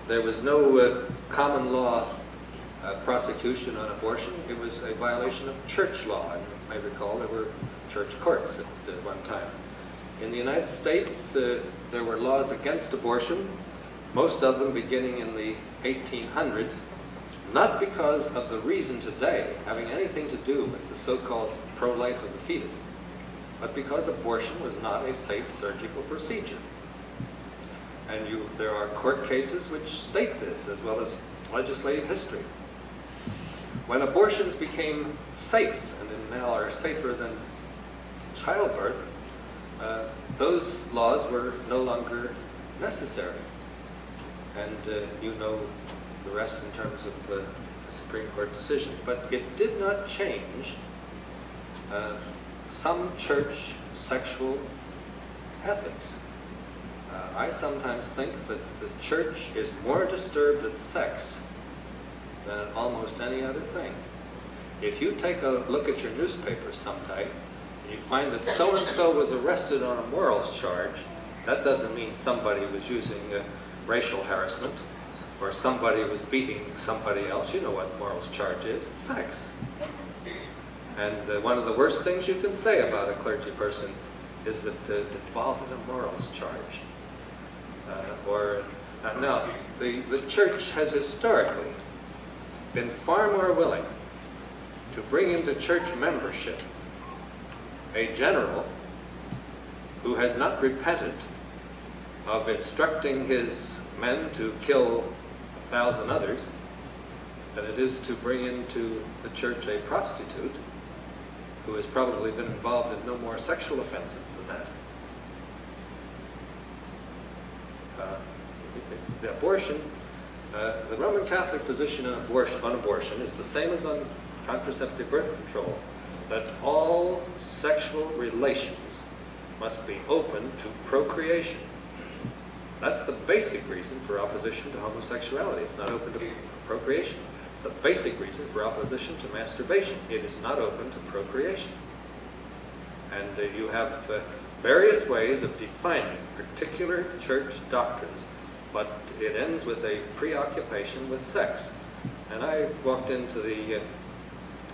there was no common law prosecution on abortion. It was a violation of church law. And you may recall there were church courts at one time. In the United States, there were laws against abortion, most of them beginning in the 1800s, not because of the reason today having anything to do with the so-called pro-life of the fetus, but because abortion was not a safe surgical procedure. And there are court cases which state this, as well as legislative history. When abortions became safe, and now are safer than childbirth, those laws were no longer necessary. And you know the rest in terms of the Supreme Court decision. But it did not change some church sexual ethics. I sometimes think that the church is more disturbed at sex than at almost any other thing. If you take a look at your newspaper someday, and you find that so-and-so was arrested on a morals charge, that doesn't mean somebody was using racial harassment, or somebody was beating somebody else. You know what morals charge is. It's sex. And one of the worst things you can say about a clergy person is that involved in a morals charge. Now, the church has historically been far more willing to bring into church membership a general who has not repented of instructing his men to kill 1,000 others than it is to bring into the church a prostitute who has probably been involved in no more sexual offenses than that. The abortion, the Roman Catholic position on abortion is the same as on contraceptive birth control, that all sexual relations must be open to procreation. That's the basic reason for opposition to homosexuality. It's not open to procreation. It's the basic reason for opposition to masturbation. It is not open to procreation. And you have various ways of defining particular church doctrines, but it ends with a preoccupation with sex. And I walked into the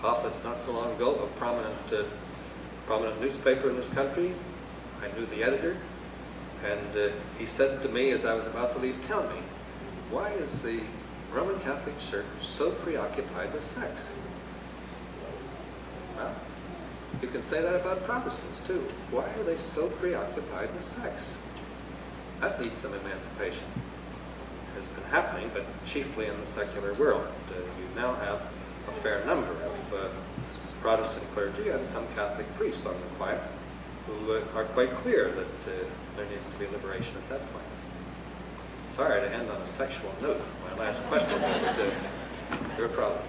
office not so long ago of a prominent newspaper in this country. I knew the editor, and he said to me as I was about to leave, "Tell me, why is the Roman Catholic Church so preoccupied with sex?" Well, you can say that about Protestants too. Why are they so preoccupied with sex? That needs some emancipation. Has been happening, but chiefly in the secular world. You now have a fair number of Protestant clergy and some Catholic priests on the quiet who are quite clear that there needs to be liberation at that point. Sorry to end on a sexual note, my last question, but your problem.